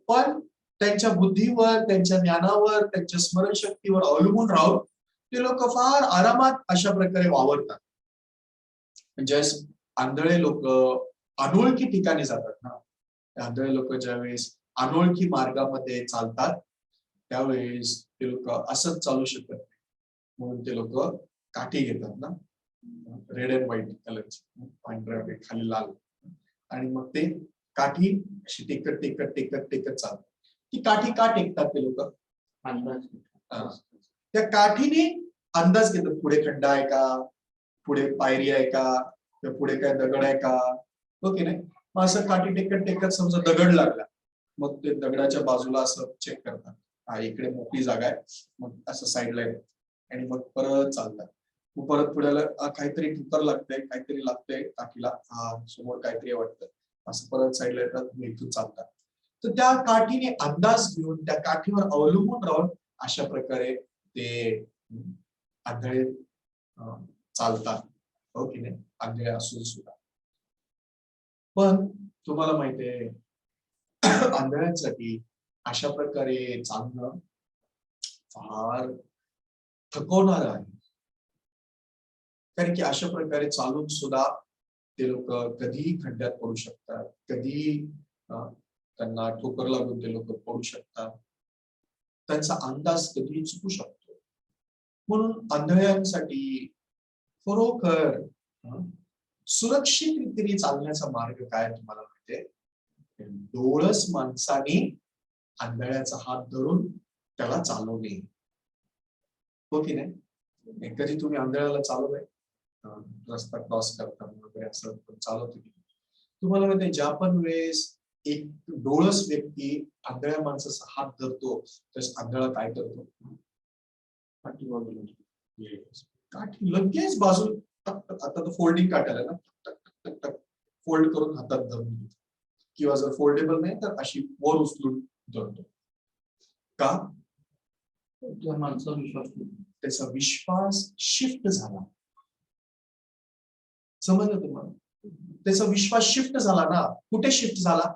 पण त्यांच्या बुद्धीवर, त्यांच्या ज्ञानावर, त्यांच्या स्मरणशक्तीवर अवलंबून राहून ते लोक फार आरामात अशा प्रकारे वावरतात. म्हणजे आंधळे लोक अनोळखी ठिकाणी जातात ना, आंधळे लोक ज्यावेळेस अनोळखी मार्गामध्ये चालतात त्यावेळेस ते लोक असंच चालू शकत नाही, म्हणून ते लोक काठी घेतात ना, रेड अँड व्हाईट कलरची, पांढऱ्या खाली लाल, आणि मग ते काठी अशी टेकत टेकत टेकत टेकत चालतात. ती काठी का टेकतात ते लोक? त्या काठीने अंदाज घेतात, पुढे खड्डा आहे का, पुढे पायरी आहे का, पुढे काय दगड आहे का, हो की नाही. मग असं काठी टेकत टेकत समजा दगड लागला, मग ते दगडाच्या बाजूला असं चेक करतात, हा इकडे मोठी जागा आहे, मग असं साईडला येतात आणि मग परत चालतात. मग परत पुढे काहीतरी ठिपर लागतंय, काहीतरी लागतंय काठीला, हा समोर काहीतरी वाटतं, असं परत साईडला येतात, इथून चालतात. तर त्या काठीने अंदाज घेऊन, त्या काठीवर अवलंबून राहून अशा प्रकारे ते आंधळे चालतात, हो की नाही, आंधळे असून सुद्धा. पण तुम्हाला माहितीये आंधळ्यांसाठी अशा प्रकारे चालणं फार थकवणार आहे. कारण की अशा प्रकारे चालून सुद्धा ते लोक कधीही खड्ड्यात पडू शकतात, कधी त्यांना ठोकर लागून ते लोक पडू शकतात, त्यांचा अंदाज कधी चुकू शकतो. म्हणून आंधळ्यांसाठी खरोखर सुरक्षित रीतीने चालण्याचा मार्ग काय तुम्हाला माहितीये? डोळस माणसाने आंधळ्याचा हात धरून त्याला चालवणे, हो की नाही. कधी तुम्ही आंधळ्याला चालवलंय? रस्ता क्रॉस करताना वगैरे असं चालवतो की तुम्हाला माहिती, ज्या पण वेळेस एक डोळस व्यक्ती आंधळ्या माणसाचा हात धरतो तर आंधळा काय करतो? काठी लगेच बाजू, आता तर फोल्डिंग काढायला ना, टक टक टक फोल्ड करून हातात धरून घेतो, किंवा जर फोल्डेबल नाही तर अशी वर उचलून धरतो. का? त्या माणसाचा विश्वास, त्याचा विश्वास शिफ्ट झाला. समजलं तुम्हाला? त्याचा विश्वास शिफ्ट झाला ना. कुठे शिफ्ट झाला?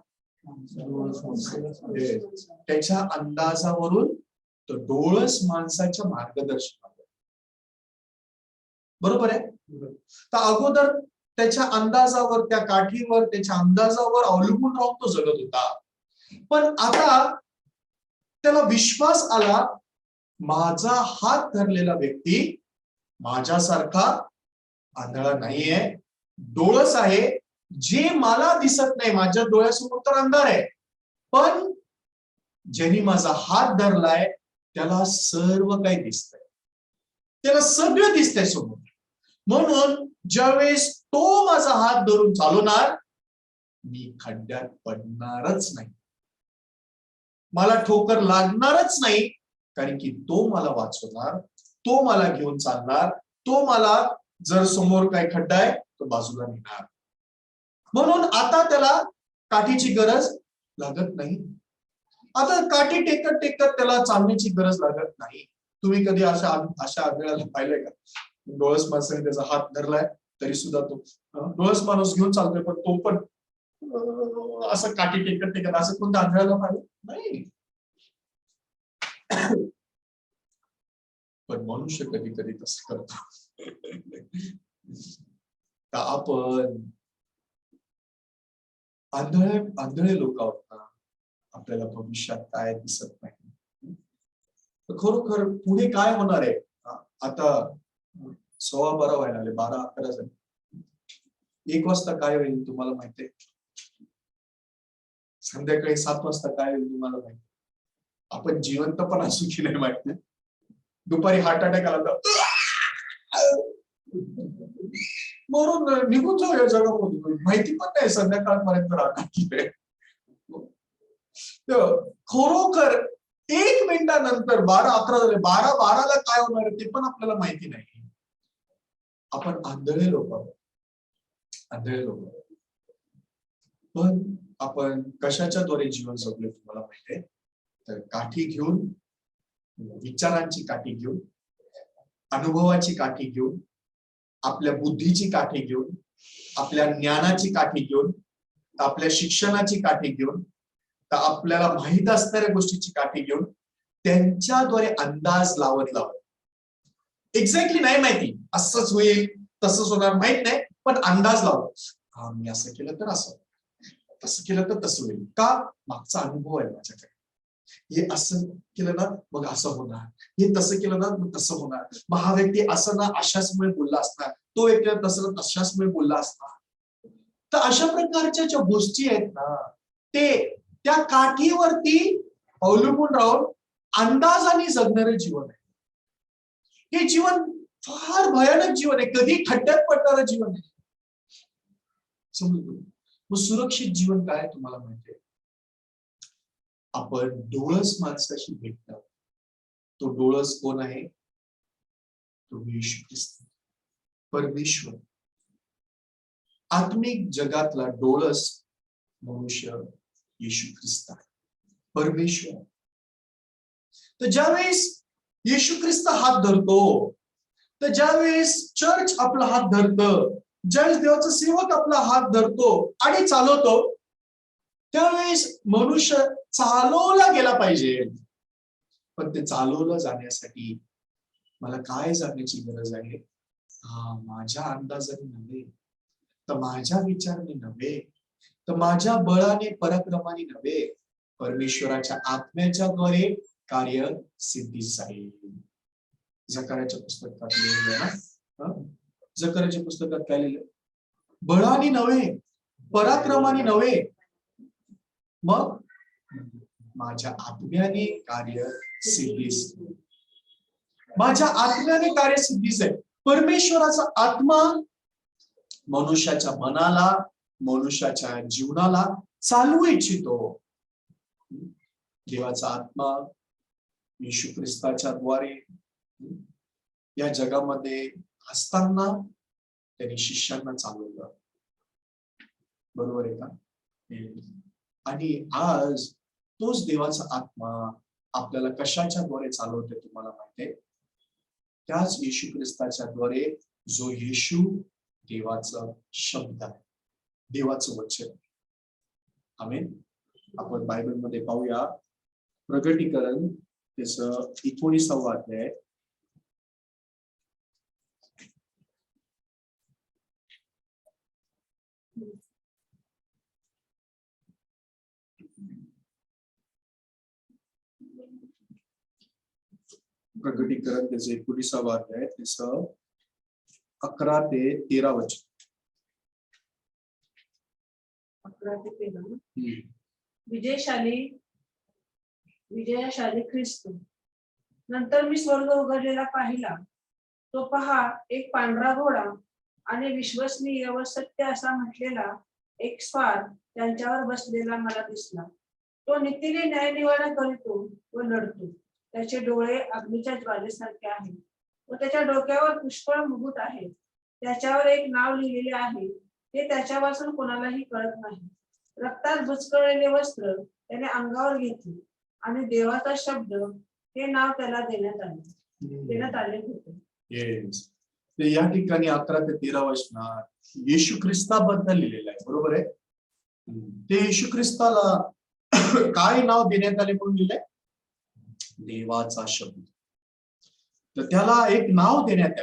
त्याच्या अंदाजावरून तो डोळस माणसाच्या मार्गदर्शनावर, बरोबर आहे. तर अगोदर त्याच्या अंदाजावर, त्या काठीवर, त्याच्या अंदाजावर अवलंबून राहून तो जगत होता. पण आता त्याला विश्वास आला, माझा हात धरलेला व्यक्ती माझ्यासारखा आंधळा नाहीये, डोळस आहे. जे मला दिसत नाही, माझ्या डोळ्यासमोर तर अंधार आहे, पण ज्यांनी माझा हात धरलाय त्याला सर्व काही दिसतंय, त्याला सगळं दिसतंय समोर. म्हणून ज्यावेळेस तो माझा हात धरून चालवणार, मी खड्ड्यात पडणारच नाही, मला ठोकर लागणारच नाही, कारण की तो मला वाचवणार, तो मला घेऊन चालणार, तो मला जर समोर काय खड्डा आहे तो बाजूला नेणार. म्हणून आता त्याला काठीची गरज लागत नाही. आता काठी टेकत टेकत त्याला चालण्याची गरज लागत नाही. तुम्ही कधी अशा आंधळ्याला पाहिलंय का? डोळस माणसाने त्याचा हात धरलाय तरी सुद्धा तो डोळस माणूस घेऊन चालतोय, पण तो पण असं काठी टेकत टेकत, असं कोणत्या आंधळ्याला पाहिलं नाही. पण मनुष्य कधी कधी तसं करतो. तर आपण आंधळे लोक आहोत ना, आपल्याला भविष्यात काय दिसत नाही. खरोखर पुढे काय होणार आहे? आता 12:15 व्हायला आले, 12-11 झाले. 1 वाजता काय होईल तुम्हाला माहितीये? संध्याकाळी 7 वाजता काय होईल तुम्हाला माहिती? आपण जिवंत पण असू की नाही माहिती. दुपारी हार्ट अटॅक आला तर म्हणून निघून जाऊ या जगामधून, माहिती पण नाही संध्याकाळपर्यंत राहणार. खरोखर 1 मिनिटानंतर 12-11 झाले, 12-12ला काय होणार आहे ते पण आपल्याला माहिती नाही. आपण आंधळे लोक आहोत, आंधळे लोक. पण आपण कशाच्या द्वारे जीवन जगलो तुम्हाला माहितीये? तर काठी घेऊन, विचारांची काठी घेऊन, अनुभवाची काठी घेऊन, आपल्या बुद्धीची काठी घेऊन, आपल्या ज्ञानाची काठी घेऊन, आपल्या शिक्षणाची काठी घेऊन, तर आपल्याला माहित असणाऱ्या गोष्टीची काठी घेऊन त्यांच्याद्वारे अंदाज लावत लावत एक्झॅक्टली नाही माहिती असंच होईल तसंच होणार माहित नाही, पण अंदाज लावत हा मी असं केलं तर असं, तसं केलं तर तसं होईल. का? मागचा अनुभव आहे माझ्याकडे. हे असं केलं ना मग असं होणार, हे तसं केलं ना मग तसं होणार, मग हा व्यक्ती असं ना अशाचमुळे बोलला असणार, तो व्यक्ती तसं तशाचमुळे बोलला असणार. तर अशा प्रकारच्या ज्या गोष्टी आहेत ना ते त्या काठीवरती अवलंबून राहून अंदाजाने जगणारं जीवन आहे. हे जीवन फार भयानक जीवन आहे, कधी खड्ड्यात पडणारं जीवन आहे. समजलं? मग सुरक्षित जीवन काय तुम्हाला माहितीये? आपण डोळस माणसाशी भेटतो. तो डोळस कोण आहे? तो येशू ख्रिस्त, परमेश्वर. आत्मिक जगातला डोळस मनुष्य येशू ख्रिस्त आहे, परमेश्वर. तर ज्यावेळेस येशू ख्रिस्त हात धरतो, तर ज्यावेळेस चर्च आपला हात धरतं, ज्यावेळेस देवाचा सेवक आपला हात धरतो आणि चालवतो, त्यावेळेस मनुष्य चालवला गेला पाहिजे. पण ते चालवलं जाण्यासाठी मला काय जाण्याची गरज आहे? माझ्या अंदाजाने नव्हे, तर माझ्या विचाराने नव्हे, तर माझ्या बळाने पराक्रमाने नव्हे, परमेश्वराच्या आत्म्याच्या द्वारे कार्य सिद्धीस जाईल. जकर्याच्या पुस्तकात लिहिलेलं ना, जकर्याच्या पुस्तकात काय लिहिलं? बळाने नव्हे, पराक्रमाने नव्हे, मग माझ्या आत्म्याने कार्य सिद्धीस. माझ्या आत्म्याने कार्य सिद्धीस आहे. परमेश्वराचा आत्मा मनुष्याच्या मनाला, मनुष्याच्या जीवनाला चालवू इच्छितो. देवाचा आत्मा येशू ख्रिस्ताच्या द्वारे या जगामध्ये असताना त्यांनी शिष्यांना चालवलं. बरोबर आहे का? आणि आज तोच देवाचा आत्मा आपल्याला कशाच्या द्वारे चालवते तुम्हाला माहिती आहे? त्याच येशू ख्रिस्ताच्या द्वारे, जो येशू देवाचा शब्द आहे, देवाचं वचन. आमेन. आपण बायबलमध्ये पाहूया, प्रकटीकरण त्याचं 19वा अध्याय. प्रकटीकरण त्याचं 19वा अध्याय, त्याचं 11 ते 13 वचन. 11 ते 13. विजयशाली ख्रिस्त. नंतर मी स्वर्ग उघडलेला पाहिला. तो पहा, एक पांढरा घोडा आणि विश्वसनीय व सत्य असा म्हटलेला एक स्वार त्यांच्यावर बसलेला मला दिसला. तो नीतीने न्यायनिवाडा करीतो व लढतो. त्याचे डोळे अग्नीच्या ज्वालेसारखे आहेत व त्याच्या डोक्यावर पुष्कळ मुकुट आहे. त्याच्यावर एक नाव लिहिलेले आहे, ते त्याच्यापासून कोणालाही कळत नाही. रक्तात बुचकळलेले वस्त्र त्याने अंगावर घेतले आणि देवाचा शब्द हे नाव त्याला देण्यात आले होते. या ठिकाणी 11 ते 13 वचनात येशू ख्रिस्ताबद्दल लिहिलेलं आहे. बरोबर आहे? ते येशू ख्रिस्ताला काय नाव देण्यात आले म्हणून लिहिलंय? देवाचा शब्द. तर त्याला एक नाव देण्यात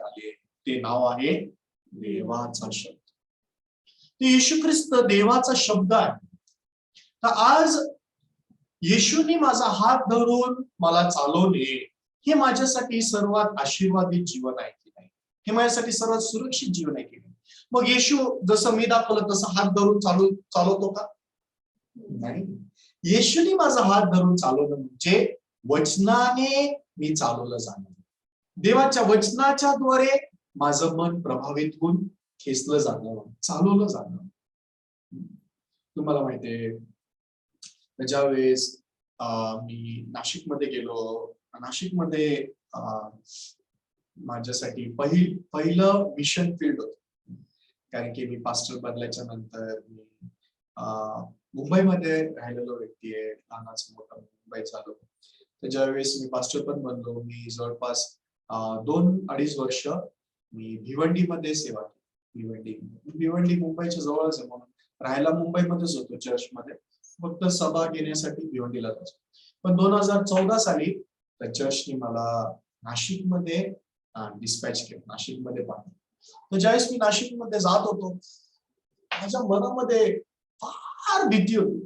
आले, ते नाव आहे देवाचा शब्द. ते येशू ख्रिस्त देवाचा शब्द आहे. तर आज येशूने माझा हात धरून मला चालवणे, हे माझ्यासाठी सर्वात आशीर्वादित जीवन आहे की नाही? हे माझ्यासाठी सर्वात सुरक्षित जीवन आहे की नाही? मग येशू जसं मी दाखवलं तसं हात धरून चालवतो का? नाही. येशूने माझा हात धरून चालवणं म्हणजे वचनाने मी चालवलं जाणं. देवाच्या वचनाच्या द्वारे माझं मन प्रभावित होऊन खेचलं जाणं, चालवलं जाणं. तुम्हाला माहितीये, ज्यावेळेस मी नाशिकमध्ये गेलो, नाशिकमध्ये माझ्यासाठी पहिलं मिशन फील्ड होत. कारण की मी पास्टर बदलायच्या नंतर मी मुंबईमध्ये राहिलेलो व्यक्ती आहे, लहानाचं मोठा मुंबईत झालो. तर ज्यावेळेस मी पास्टर पण बनलो, मी जवळपास 2-2.5 वर्ष मी भिवंडीमध्ये सेवा केली. भिवंडी मुंबईच्या जवळच आहे म्हणून राहायला मुंबईमध्येच होतो चर्चमध्ये, फक्त सभा घेण्यासाठी भिवंडीला जायचो. पण 2014 साली त्या चर्चने मला नाशिकमध्ये डिस्पॅच केलं, नाशिकमध्ये पाठवलं. तर ज्यावेळेस मी नाशिकमध्ये जात होतो, माझ्या मनामध्ये फार भीती होती.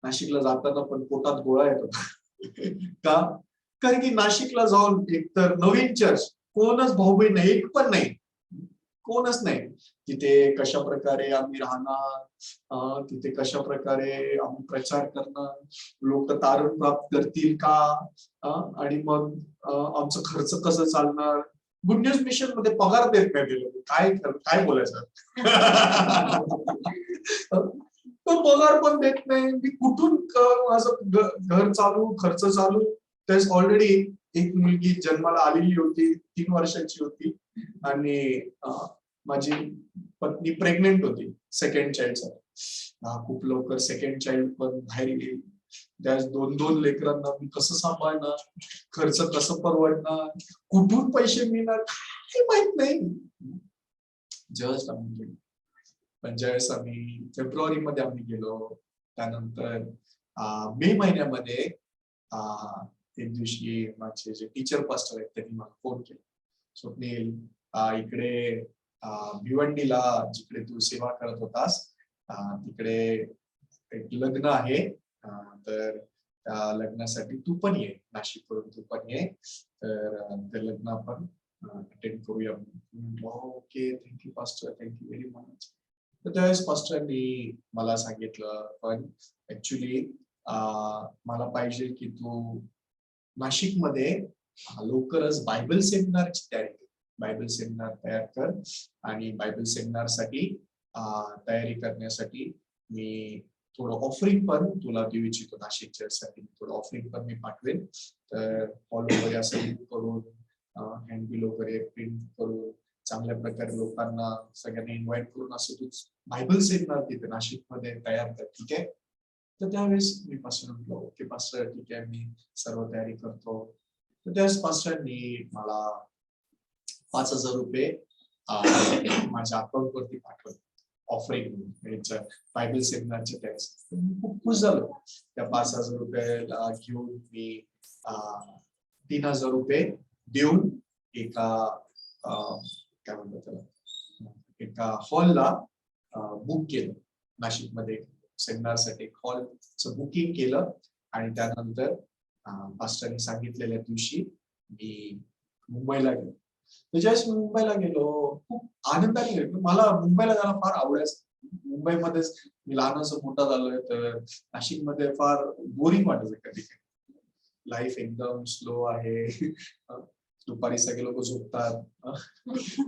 नाशिकला जाताना पण पोटात गोळा येत होता. का? कारण की नाशिकला जाऊन एकतर नवीन चर्च, कोणच भाऊ बहीण नाही, एक पण नाही, कोणच नाही. तिथे कशा प्रकारे आम्ही राहणार, तिथे कशा प्रकारे आम्ही प्रचार करणार, लोक तारण प्राप्त करतील का, आणि मग आमचं खर्च कसं चालणार. गुड न्यूज मिशन मध्ये पगार देत नाही ते लोक, काय बोलायचं. तो पगार पण देत नाही, मी कुठून माझं घर चालू, खर्च चालू. त्यास ऑलरेडी एक मुलगी जन्माला आलेली होती, 3 वर्षाची होती, आणि माझी पत्नी प्रेग्नेंट होती सेकंड चाइल्डसाठी. खूप लवकर सेकंड चाइल्ड पण बाहेर गेली. त्या 2 लेकरांना मी कसं सांभाळणार, खर्च कसं परवडणार, कुठून पैसे मिळणार, काही माहित नाही. जस्ट आम्ही गेलो. पण ज्यावेळेस आम्ही फेब्रुवारीमध्ये आम्ही गेलो, त्यानंतर मे महिन्यामध्ये एक दिवशी माझे जे टीचर पास्टर आहेत त्यांनी मला फोन केला, स्वप्नील इकडे भिवंडीला जिकडे तू सेवा करत होतास तिकडे एक लग्न आहे, तर त्या लग्नासाठी तू पण ये, नाशिकवरून तू पण ये, तर ते लग्न आपण अटेंड करूया. Okay, thank you pastor, thank you very much. तर त्यावेळेस पास्टरांनी मला सांगितलं, पण ऍक्च्युली मला पाहिजे की तू नाशिकमध्ये लवकरच बायबल सेमिनारची तयारी कर, बायबल सेमिनार तयार कर, आणि बायबल सेमिनारसाठी तयारी करण्यासाठी मी थोडं ऑफरिंग पण तुला देऊ इच्छितो. नाशिक चर्चसाठी थोडं ऑफरिंग पण मी पाठवेल. तर हॉल वगैरे असं करून, हँडबिल वगैरे प्रिंट करून, चांगल्या प्रकारे लोकांना सगळ्यांना इन्व्हाइट करून असं तू बायबल सेमिनार तिथे नाशिकमध्ये तयार कर, ठीक आहे. तर त्यावेळेस मी पास्टर म्हटलं, ओके पास्टर, ठीक आहे, मी सर्व तयारी करतो. तर त्यावेळेस पास्टरनी मला 5,000 रुपये माझ्या अकाउंट वरती पाठवले, ऑफरिंग बायबल सेमिनारच्या त्यावेळेस. खूप खुश झालो. त्या 5,000 रुपयाला घेऊन मी 3,000 रुपये देऊन एका काय म्हणतात त्याला, एका हॉलला बुक केलं. नाशिकमध्ये सेमिनारसाठी एक हॉलचं बुकिंग केलं, आणि त्यानंतर पास्टरनी सांगितलेल्या दिवशी मी मुंबईला गेलो. ज्यावेळेस मी मुंबईला गेलो, खूप आनंदाने गेलो. मला मुंबईला जायला फार आवडायचं. मुंबईमध्येच मी लहानाचं मोठा झालोय, तर नाशिकमध्ये फार बोरिंग वाटायचं कधी कधी. लाईफ एकदम स्लो आहे, दुपारी सगळे लोक झोपतात.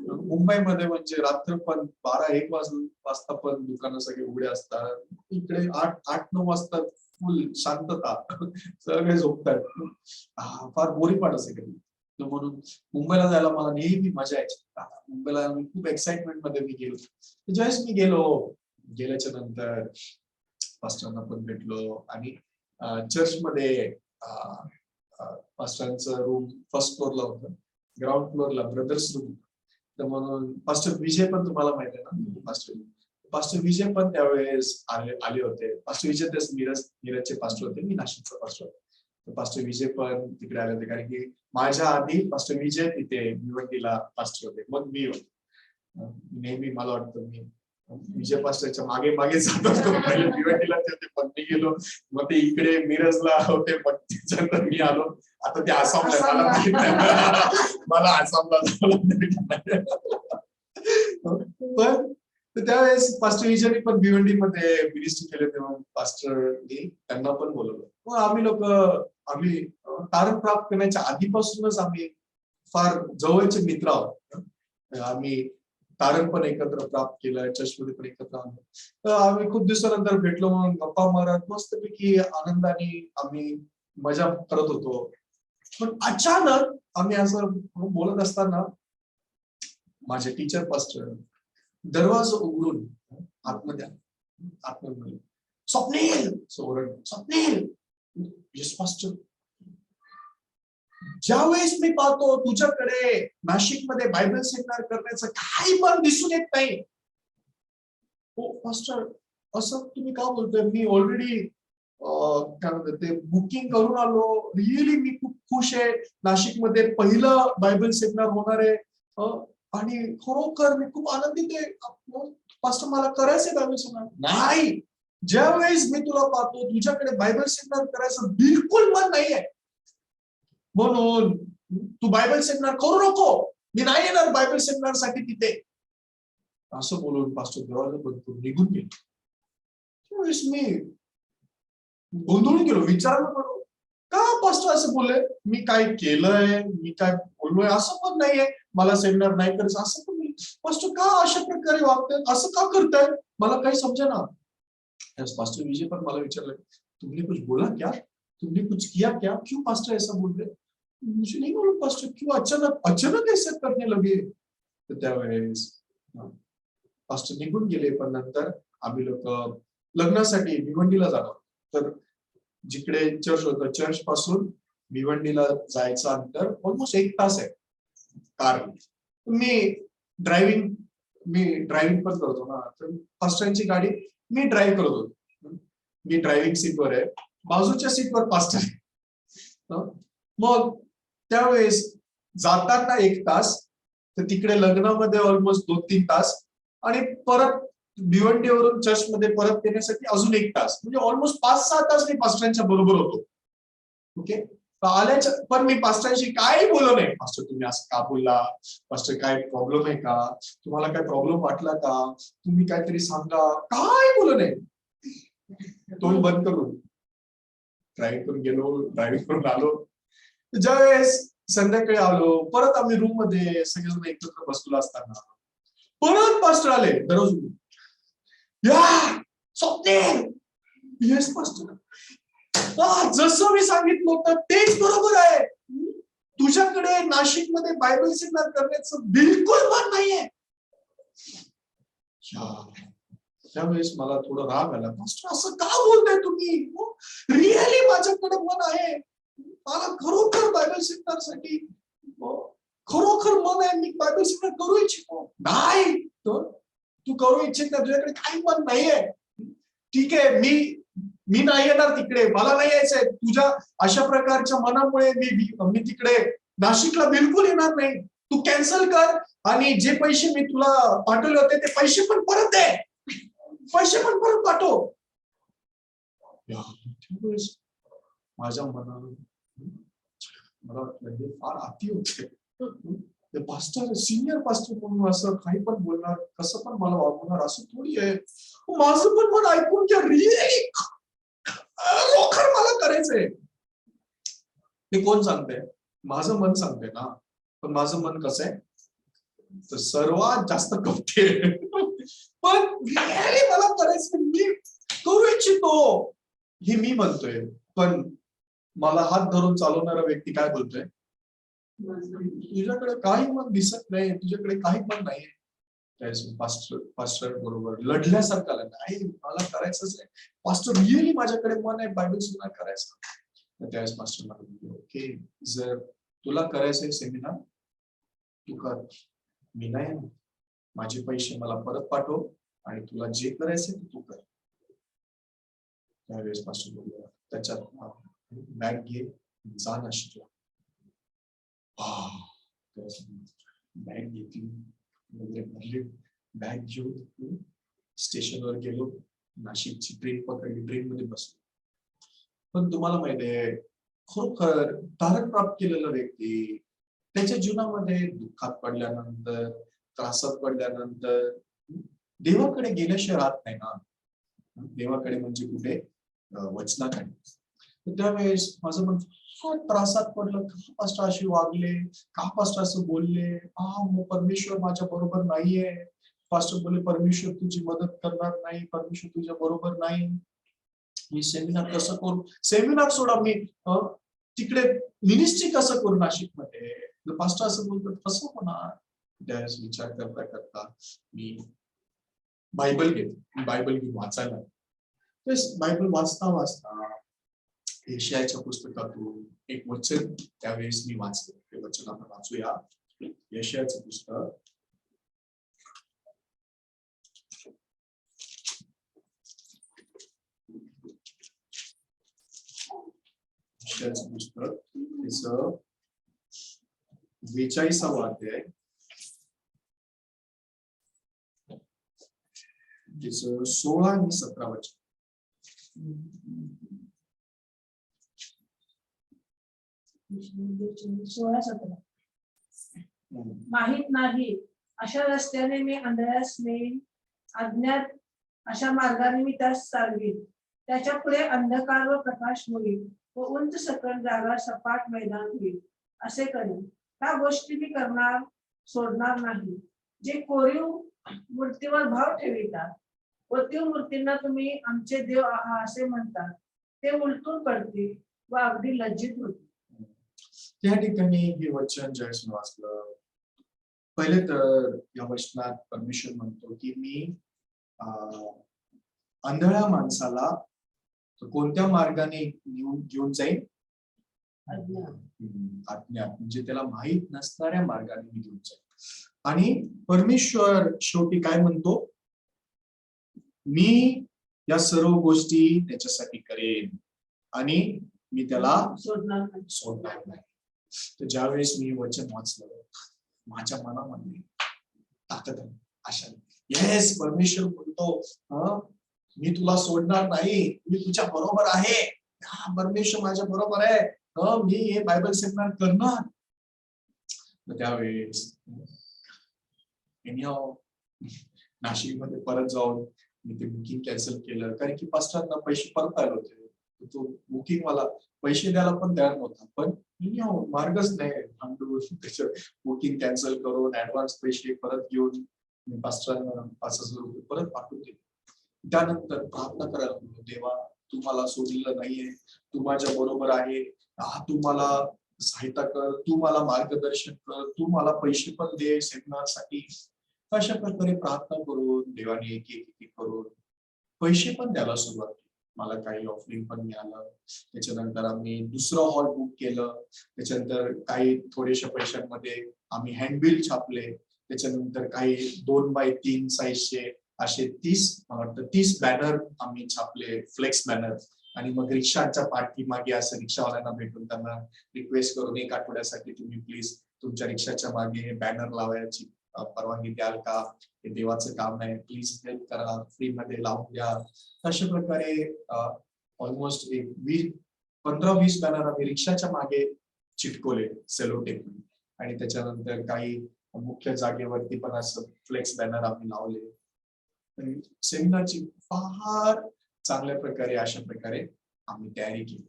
मुंबईमध्ये म्हणजे रात्र पण 12-1 वाजता पण दुकानं सगळे उघडे असतात. इकडे 8-9 वाजता फुल शांतता, सगळे झोपतात. फार बोरिंग वाटायचं कधी. म्हणून मुंबईला जायला मला नेहमी मजा यायची. मुंबईला मी खूप एक्साइटमेंट मध्ये मी गेलो. ज्यावेळेस मी गेल्याच्या नंतर पास्टरांना पण भेटलो, आणि चर्चमध्ये पास्टरांचं रूम फर्स्ट फ्लोअरला होतं, ग्राउंड फ्लोअरला ब्रदर्स रूम. तर म्हणून पास्टर विजय पण तुम्हाला माहिती आहे ना, पास्टर विजय पण त्यावेळेस आले होते. पास्टर विजय त्याच मिरजचे पास्टर होते, मी नाशिकचा पास्टर होते. पास्टर विजय पण तिकडे आले होते, कारण की माझ्या आधी पास्टर विजय तिथे भिवंडीला पास्टर होते, मग मी होतो. नेहमी मला वाटतं मी विजय पास्टरच्या मागे मागे जात असतो. पहिले भिवंडीला होते, पण मी गेलो, मग ते इकडे मिरजला होते, मग त्याच्यानंतर मी आलो. आता ते आसामला, मला आसामला जावं. पण त्यावेळेस पास्टर विजयने पण भिवंडीमध्ये मिनिस्ट्री केले, तेव्हा पास्टरनी त्यांना पण बोलवलं. मग आम्ही तारण प्राप्त करण्याच्या आधीपासूनच आम्ही फार जवळचे मित्र आहोत. आम्ही तारण पण एकत्र प्राप्त केलं, चर्चमध्ये पण एकत्र आलो. तर आम्ही खूप दिवसानंतर भेटलो, म्हणून गप्पा मारत मस्तपैकी आनंदाने आम्ही मजा करत होतो. पण अचानक आम्ही असं बोलत असताना माझे टीचर पास्टर दरवाजा उघडून आतमध्ये स्वप्नील, स्वप्नील, येस पास्टर. ज्यावेळेस मी पाहतो तुझ्याकडे नाशिकमध्ये बायबल सेमिनार करण्याचं काही पण दिसून येत नाही. हो पास्टर, असं तुम्ही का बोलतोय? मी ऑलरेडी काय म्हणतात ते बुकिंग करून आलो. रिअली मी खूप खुश आहे. नाशिकमध्ये पहिलं बायबल सेमिनार होणार आहे आणि खरोखर मी खूप आनंदित आहे. पास्टर मला करायचंय बायबल सेमिनार. नाही, ज्यावेळेस मी तुला पाहतो तुझ्याकडे बायबल सेमिनार करायचं बिलकुल मन नाहीये, म्हणून तू बायबल सेमिनार करू नको. मी नाही येणार बायबल सेमिनार साठी तिथे. असं बोलून पास्टर दरवाजा बंद करून निघून गेलो. त्यावेळेस मी गोंधळून गेलो, विचारलं म्हणून का पास्टर असं बोलले? मी काय केलंय, मी काय बोललोय असं पण नाहीये. मला सेमिनार नाही करायचं असं पण नाही. पास्टर का अशा प्रकारे वागतायत, असं का करतायत? मला काही समजेना. पास्टर विजय पण मला विचारलं, तुमने कुछ बोला क्या? तुमने कुछ किया क्या? क्यों पास्टर ऐसा बोल रहे? मुझे नहीं मालूम पास्टर, क्यों अचानक अचानक ऐसे करने लगे? तर त्यावेळेस पास्टर निघून गेले. पण नंतर आम्ही लोक लग्नासाठी भिवंडीला जाणार. तर जिकडे चर्च होतं, चर्च पासून भिवंडीला जायचं अंतर ऑलमोस्ट 1 तास आहे कार. मी ड्रायव्हिंग पण करतो ना, तर पास्टरांची गाडी मी ड्राईव्ह करत होतो. मी ड्रायव्हिंग सीटवर आहे, बाजूच्या सीटवर पास्टर आहे. मग त्यावेळेस जाताना 1 तास, तर तिकडे लग्नामध्ये ऑलमोस्ट 2-3 तास, आणि परत भिवंडीवरून चर्चमध्ये परत येण्यासाठी अजून 1 तास, म्हणजे ऑलमोस्ट 5-6 तास मी पास्टरांच्या बरोबर होतो. ओके, आल्याच्या पण मी पास्टरांशी काही बोललो नाही. पास्टर तुम्ही असं का बोलला? पास्टर काय प्रॉब्लेम आहे का? तुम्हाला काय प्रॉब्लेम वाटला का? तुम्ही काहीतरी सांगा. काय बोललो नाही. तोंड बंद करून ड्राईव्ह करून गेलो, ड्रायव्हिंग करून आलो. ज्यावेळेस संध्याकाळी आलो, परत आम्ही रूम मध्ये सगळेजण एकत्र बसलो असताना परत पास्टर आले दररोज. या स्वप्नील, येस पास्टर, जसं मी सांगितलं होतं तेच बरोबर आहे. तुझ्याकडे नाशिकमध्ये बायबल सेमिनार करण्याचं बिलकुल मन नाहीये. त्यावेळेस मला थोडं राग आला. पास्टर असं का बोलताय तुम्ही? रिअली माझ्याकडे मन आहे, मला खरोखर बायबल सेमिनार साठी खरोखर मन आहे. मी बायबल सेमिनार करू इच्छितो. नाही, तू करू इच्छित नाही, तुझ्याकडे काही मन नाहीये. ठीक आहे, मी नाही येणार तिकडे, मला नाही यायचंय. तुझ्या अशा प्रकारच्या मनामुळे मी तिकडे नाशिकला बिलकुल येणार नाही. तू कॅन्सल कर आणि जे पैसे मी तुला पाठवले होते ते पैसे पण परत दे, पैसे पण परत पाठव. माझ्या मनाला मला वाटलं हे फार अति होते. पास्टर, सिनियर पास्टर म्हणून असं काही पण बोलणार, कसं पण मला वागवणार, असं थोडी आहे. माझं पण मन ऐकून घ्या. रिअली खरोखर मला करायचंय. हे कोण सांगतंय? माझं मन सांगतंय ना. पण माझं मन कसं आहे? तर सर्वात जास्त कपटी आहे. पण रिअली मला करायचं, मी करू इच्छितो हे मी म्हणतोय. पण मला हात धरून चालवणारा व्यक्ती काय बोलतोय? तुझ्याकडे काही मन दिसत नाही, तुझ्याकडे काही मन नाही. पास्टर बरोबर लढल्यासारखं नाही, मला करायचंच आहे. पास्टर रिअली माझ्याकडे मन आहे बायबल सेमिनार करायचं. त्यावेळेस पास्टर म्हणाले, ओके, जर तुला करायचंय सेमिनार तू कर, मी नाही. माझे पैसे मला परत पाठव आणि तुला जे करायचंय ते तू कर. त्यावेळेस पास्टर बोलला, त्याच्यात बॅग घे, जा नाशिकला. बॅग घेतली, बॅग घेऊन स्टेशनवर गेलो, नाशिकची ट्रेन पकडली, ट्रेन मध्ये बसलो. पण तुम्हाला माहिती आहे, खरोखर तारण प्राप्त केलेला व्यक्ती त्याच्या जीवनामध्ये दुःखात पडल्यानंतर, त्रासात पडल्यानंतर देवाकडे गेल्याशिवाय राहत नाही ना. देवाकडे म्हणजे कुठे? वचनाकडे. त्यावेळेस माझं मन त्रासात पडलं. का पास्टर असे वागले, का पास्टर असं बोलले? मग परमेश्वर माझ्या बरोबर नाहीये. पास्टर बोलले, परमेश्वर तुझी मदत करणार नाही, परमेश्वर तुझ्या बरोबर नाही. मी सेमिनार कसं करू? सेमिनार सोडा, मी तिकडे मिनिस्ट्री कसं करू नाशिकमध्ये? पास्टर असं बोलतात, कसं होणार? त्यावेळेस विचार करता करता मी बायबल घेऊन वाचायला. बायबल वाचता वाचता यशायाच्या पुस्तकातून एक वचन त्यावेळेस मी वाचलं. ते वचन आपण वाचूया. यशायाचं पुस्तक यशायाचं पुस्तक त्याचं 42वा अध्याय त्याचं 16 आणि 17 वचन. 16-17 माहित नाही अशा रस्त्याने मी आंधळ्यास नेईन, अज्ञात अशा मार्गाने मी त्यास चालवीन. त्याच्या पुढे अंधकार व प्रकाश होईल व उंच सकल जागा सपाट मैदान होईल. असे करेन. त्या गोष्टी मी करणार सोडणार नाही. जे कोरीव मूर्तीवर भाव ठेवितात व त्या मूर्तींना तुम्ही आमचे देव आहात असे म्हणतात, ते उलटून पडतील व अगदी लज्जित होतील. त्या ठिकाणी हे वचन ज्यावेळेस मी वाचलं, पहिले तर या वचनात परमेश्वर म्हणतो की मी आंधळ्या माणसाला कोणत्या मार्गाने घेऊन जाईल? अज्ञात, म्हणजे त्याला माहित नसणाऱ्या मार्गाने मी घेऊन जाईल. आणि परमेश्वर शेवटी काय म्हणतो? मी या सर्व गोष्टी त्याच्यासाठी करेन आणि मी त्याला सोडणार नाही. तर ज्यावेळेस मी वचन वाचलं, माझ्या मनामध्ये ताकद आली, आशा. येस, परमेश्वर म्हणतो मी तुला सोडणार नाही, मी तुझ्या बरोबर आहे. परमेश्वर माझ्या बरोबर आहे, मी हे बायबल सेमिनार करणार. त्यावेळेस नाशिकमध्ये परत जाऊन मी ते बुकिंग कॅन्सल केलं, कारण की पास्टरांना पैसे परत आले होते. तो बुकिंग मला पैसे द्यायला पण तयार नव्हता, पण मार्गच नाही त्याचं बुकिंग कॅन्सल करून ऍडव्हान्स पैसे परत घेऊन मी पास्टरांना 5,000 रुपये परत पाठवून दिले. त्यानंतर प्रार्थना करायला लागलो, देवा तू मला सोडलेलं नाहीये, तू माझ्या बरोबर आहे, तू मला सहायता कर, तू मला मार्गदर्शन कर, तू मला पैसे पण दे सेमिनारसाठी. अशा प्रकारे प्रार्थना करून देवाने एक एक करून पैसे पण द्यायला सुरुवात केली. मला काही ऑफरिंग पण मिळालं. त्याच्यानंतर आम्ही दुसरं हॉल बुक केलं. त्याच्यानंतर काही थोड्याशा पैशांमध्ये आम्ही हँडबिल छापले. त्याच्यानंतर काही 2x3 साईजचे असे 30 बॅनर आम्ही छापले, फ्लेक्स बॅनर. आणि मग रिक्षाच्या पाठीमागे असं रिक्षावाल्यांना भेटून त्यांना रिक्वेस्ट करून 1 आठवड्यासाठी तुम्ही प्लीज तुमच्या रिक्षाच्या मागे हे बॅनर लावायची परवानगी द्याल का? हे देवाचं काम आहे, प्लीज हेल्प करा, फ्री मध्ये लावून द्या. अशा प्रकारे ऑलमोस्ट 15-20 बॅनर आम्ही रिक्षाच्या मागे चिटकवले सेलो टेप. आणि त्याच्यानंतर काही मुख्य जागेवरती पण असं फ्लेक्स बॅनर आम्ही लावले. सेमिनारची फार चांगल्या प्रकारे अशा प्रकारे आम्ही तयारी केली.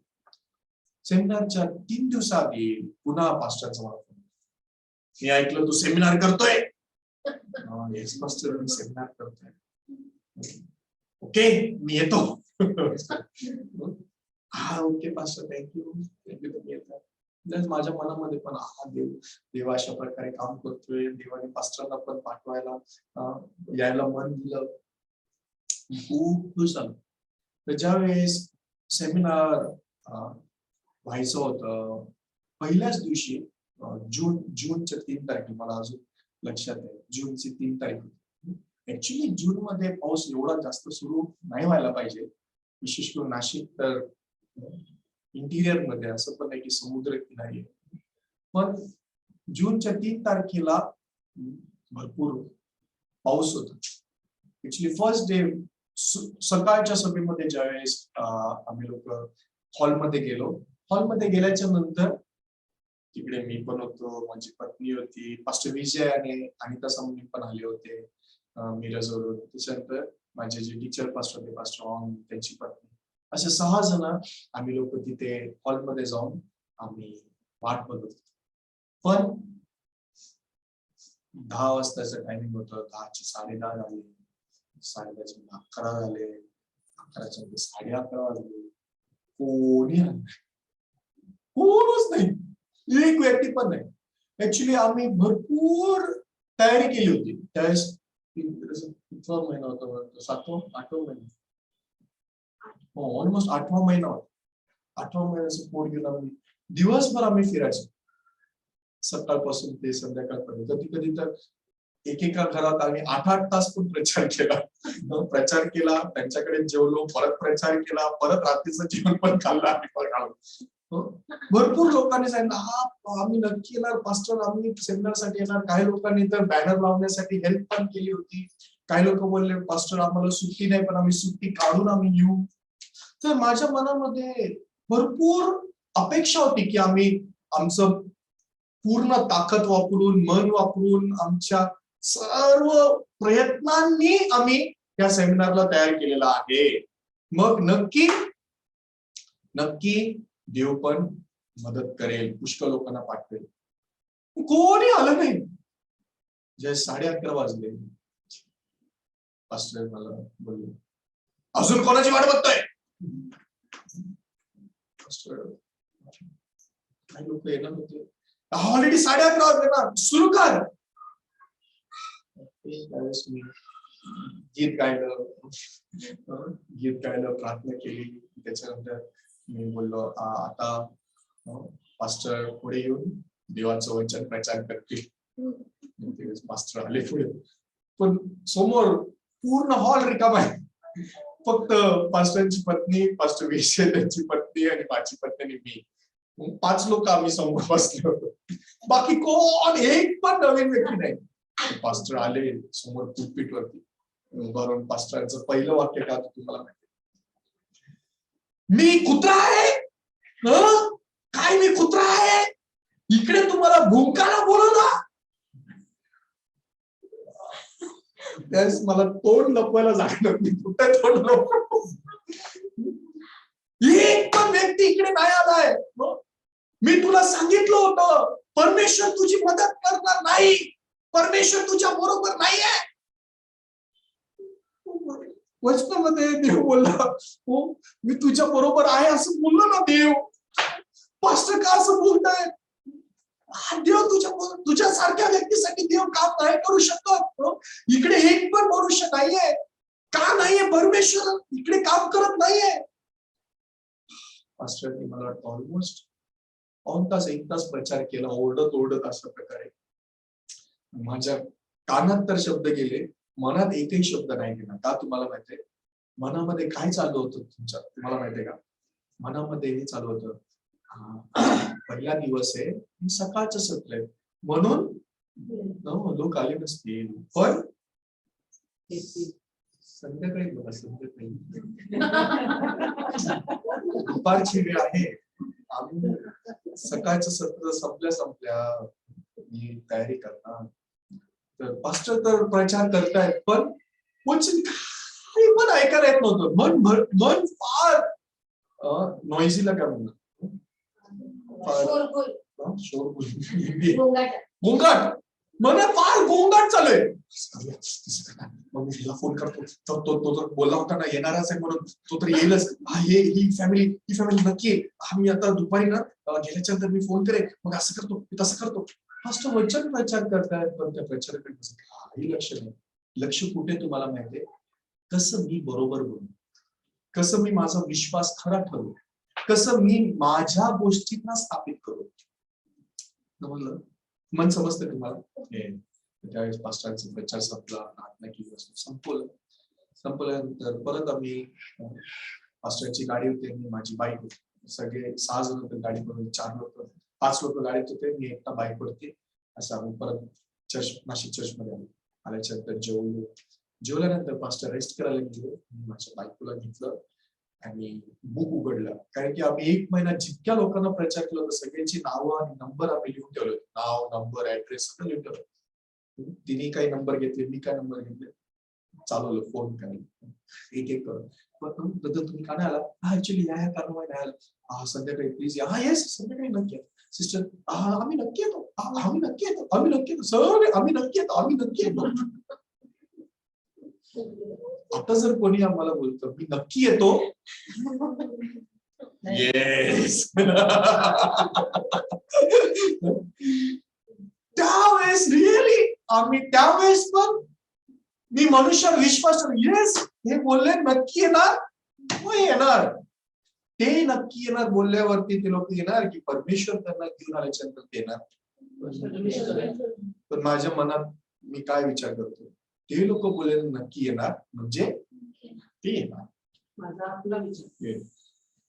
सेमिनारच्या 3 दिवसाआधी पुन्हा पास्टरचा मला फोन, मी ऐकलं तू सेमिनार करतोय. सेमिनार करतोय, ओके मी येतो. हा ओके पास्टर, थँक्यू तुम्ही येतात. माझ्या मनामध्ये पण देव अशा प्रकारे काम करतोय, देवाने पास्टरला पण पाठवायला यायला मन दिलं, खूप खुश झालो. तर ज्या वेळेस सेमिनार व्हायचं होतं, पहिल्याच दिवशी जूनच्या 3 तारखे, मला अजून लक्षात आहे, जूनची 3 तारीख होती. ऍक्च्युली जून मध्ये पाऊस एवढा जास्त सुरू नाही व्हायला पाहिजे, विशेष करून नाशिक तर इंटिरियर मध्ये, असं पण आहे की समुद्र किनारी. पण जूनच्या 3 तारखेला भरपूर पाऊस होता. ऍक्च्युली फर्स्ट डे सकाळच्या सभेमध्ये ज्यावेळेस आम्ही लोक हॉलमध्ये गेलो, हॉलमध्ये गेल्याच्या नंतर तिकडे मी पण होतो, माझी पत्नी होती, पास्टर विजय आणि अनिता सामनी पण आले होते मिरजवरून. त्याच्यानंतर माझे जे टीचर पास्टर होते, पास्टर ऑन, त्यांची पत्नी, असे 6 जण आम्ही लोक तिथे हॉलमध्ये जाऊन आम्ही वाट बघत होतो. पण 10 वाजताचं टायमिंग होतं, 10चे 10:30 झाले, 10:30चे 11 झाले, 11च्या 11:30 वाजले, कोणी कोणच नाही, एक व्यक्ती पण नाही. ऍक्च्युली आम्ही भरपूर तयारी केली होती. त्यावेळेस कितवा महिना होता, 7वा 8वा महिना, ऑलमोस्ट 8वा महिना होता. 8व्या महिन्याचं पोट घेऊन आम्ही दिवसभर आम्ही फिरायचो, सकाळपासून ते संध्याकाळपर्यंत. कधी कधी तर एकेका घरात आम्ही 8-8 तास पण प्रचार केला. प्रचार केला, त्यांच्याकडे जेवलो, परत प्रचार केला, परत रात्रीचं जेवण पण खाल्लं आम्ही परत. भरपूर लोकांनी सांगितलं, हा आम्ही नक्की येणार पास्टर, आम्ही सेमिनारसाठी येणार. काही लोकांनी तर बॅनर लावण्यासाठी हेल्प पण केली होती. काही लोक बोलले, पास्टर आम्हाला सुट्टी नाही, पण आम्ही सुट्टी काढून आम्ही येऊ. तर माझ्या मनामध्ये भरपूर अपेक्षा होती की आम्ही आमचं पूर्ण ताकद वापरून, मन वापरून, आमच्या सर्व प्रयत्नांनी आम्ही या सेमिनारला तयार केलेला आहे. मग नक्की नक्की देव पण मदत करेल, पुष्कळ लोकांना पाठवेल. कोणी आलं नाही. जे 11:30 वाजले, पास्टर मला बोलले, अजून कोणाची वाट बघतोय? पास्टर काही लोक येणार होते, ऑलरेडी 11:30 वाजले ना, सुरू कर. त्यावेळेस मी गीत गायलं, प्रार्थना केली. त्याच्यानंतर मी बोललो, आता पास्टर पुढे येऊन देवाचं वचन प्रचार करतील. पास्टर आले पुढे, पण समोर पूर्ण हॉल रिकामा आहे. फक्त पास्टरची पत्नी, पास्टर विषय, त्यांची पत्नी आणि माझी पत्नी आणि मी, 5 लोक आम्ही समोर बसले होतो. बाकी कोण एक पण नवीन व्यक्ती नाही. पास्टर आले समोर पुलपीट वरती उभारून. पास्टरांचं पहिलं वाक्य काय होतं तुम्हाला माहिती? मी कुत्रा आहे? काय मी कुत्रा आहे? इकडे तुम्हाला भुंकाला बोलवला? त्यावेळेस मला तोंड लपवायला जागा नव्हती. कुठे तोंड लपवू? एक पण व्यक्ती इकडे नाही आलाय. मी तुला सांगितलं होतं, परमेश्वर तुझी मदत करणार नाही, परमेश्वर तुझ्या बरोबर नाहीये. वचनामध्ये देव बोलला, हो मी तुझ्या बरोबर आहे असं बोललो ना देव. पास्टर का असं बोलताय? देव तुझ्यासारख्या व्यक्तीसाठी देव काम नाही करू शकत. इकडे एक पण मनुष्य नाहीये. का नाहीये? परमेश्वर इकडे काम करत नाहीये. पास्टरने मला वाटतं ऑलमोस्ट 1 तास प्रचार केला, ओरडत अशा प्रकारे. माझ्या कानात तर शब्द गेले, मनात एकही शब्द नाही गेला. का तुम्हाला माहितीये मनामध्ये काय चालू होतं तुमच्या? तुम्हाला माहितीये का? मनामध्ये हे चालू होतं, पहिला दिवस आहे, सकाळचं सत्र आहे, म्हणून लोक आले नसतील, पण संध्याकाळी बघा, संध्याकाळी दुपारची वेळ आहे, आम्ही सकाळचं सत्र संपल्या मी तयारी करणार. तर पास्टर तर प्रचार करतायत, पण वचन काही पण ऐकायला येत नव्हतं. मन फार नॉइजीला काय म्हणणार, गोंगाट, मला फार गोंगाट चालू आहे. मग मी तिला फोन करतो, तो तर बोलला होता ना येणारच आहे म्हणून, तो तर येईलच. ही फॅमिली नक्की आहे. आम्ही आता दुपारी ना गेल्याच्या नंतर मी फोन करेन, मग असं करतो तसं करतो. फक्त वचन प्रचार करतायत, पण त्या प्रचाराकडे काही लक्ष नाही. लक्ष कुठे तुम्हाला माहितीये? कसं मी बरोबर बोलू, कसं मी माझा विश्वास खरा ठरवू, कसं मी माझ्या गोष्टींना स्थापित करू. मन समजतं तुम्हाला? त्यावेळेस पास्टरांचा प्रचार संपला, प्रार्थना केली, संपल्यानंतर परत आम्ही, पास्टरची गाडी होती आणि माझी बाईक होती. सगळे 6 जण होते गाडी करून, 4 लोक 5 लोक गाडीत होते, मी एकटा बाईक वरती. असं आम्ही परत नाशिक चर्चमध्ये आल्याच्या नंतर जेवल्यानंतर पास्टर रेस्ट करायला गेले. माझ्या बायकोला घेतलं आणि बुक उघडलं, कारण की आम्ही 1 महिना जितक्या लोकांना प्रचार केला होता सगळ्यांची नावं आणि नंबर आम्ही लिहून ठेवले. नाव, नंबर, ऍड्रेस सगळं लिहून ठेवलं. तिने काही नंबर घेतले, मी काय नंबर घेतले, चालवलं फोन करायला एक करून. बद्दल तुम्ही का नाही आला? ऍक्च्युअली या कारणामुळे नाही आला. संध्याकाळी प्लीज या. येस, संध्याकाळी नक्की येतो. सिस्टर, आम्ही नक्की येतो, आम्ही नक्की येतो, आम्ही नक्की येतो, सर आम्ही नक्की येतो, आम्ही नक्की येतो. आता जर कोणी आम्हाला बोलतो मी नक्की येतो, येस, त्यावेळेस रिअली आम्ही त्यावेळेस पण मी मनुष्यावर विश्वास, येस हे बोलले नक्की येणार, मग येणार. ते नक्की येणार बोलल्यावरती ते लोक येणार की परमेश्वर त्यांना घेऊन आल्याच्या नंतर ते येणार. पण माझ्या मनात मी काय विचार करतो, ते लोक बोलायला नक्की येणार म्हणजे ते येणार. माझा आपला विचार.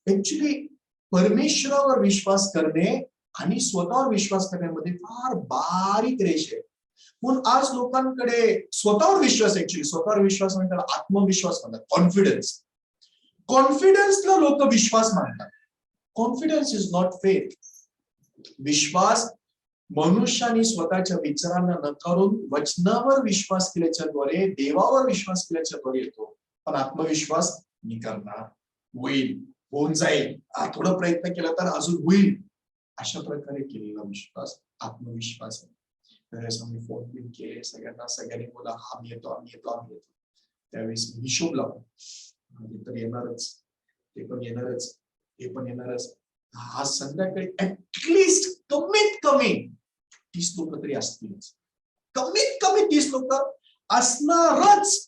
ऍक्च्युली परमेश्वरावर विश्वास करणे आणि स्वतःवर विश्वास करण्यामध्ये फार बारीक रेष आहे. म्हणून आज लोकांकडे स्वतःवर विश्वास, ऍक्च्युली स्वतःवर विश्वास म्हणजे त्याला आत्मविश्वास म्हणतात, कॉन्फिडन्स. कॉन्फिडन्सला लोक विश्वास मानतात. Confidence is not faith. विश्वास मनुष्याने स्वतःच्या विचारांना नकारून वचनावर विश्वास केल्याच्याद्वारे, देवावर विश्वास केल्याच्याद्वारे येतो. पण आत्मविश्वास मी करणार, होईल, होऊन जाईल, थोडा प्रयत्न केला तर अजून होईल, अशा प्रकारे केलेला विश्वास आत्मविश्वास आहे. त्यावेळेस आम्ही फोन बिन केले सगळ्यांनी बोला आम्ही येतो. त्यावेळेस मी हिशोब लावला, तर येणारच, ते पण येणारच, ते पण येणारच. आज संध्याकाळी ऍटलिस्ट कमीत कमी 30 लोक तरी असतीलच, कमीत कमी 30 लोक असणारच.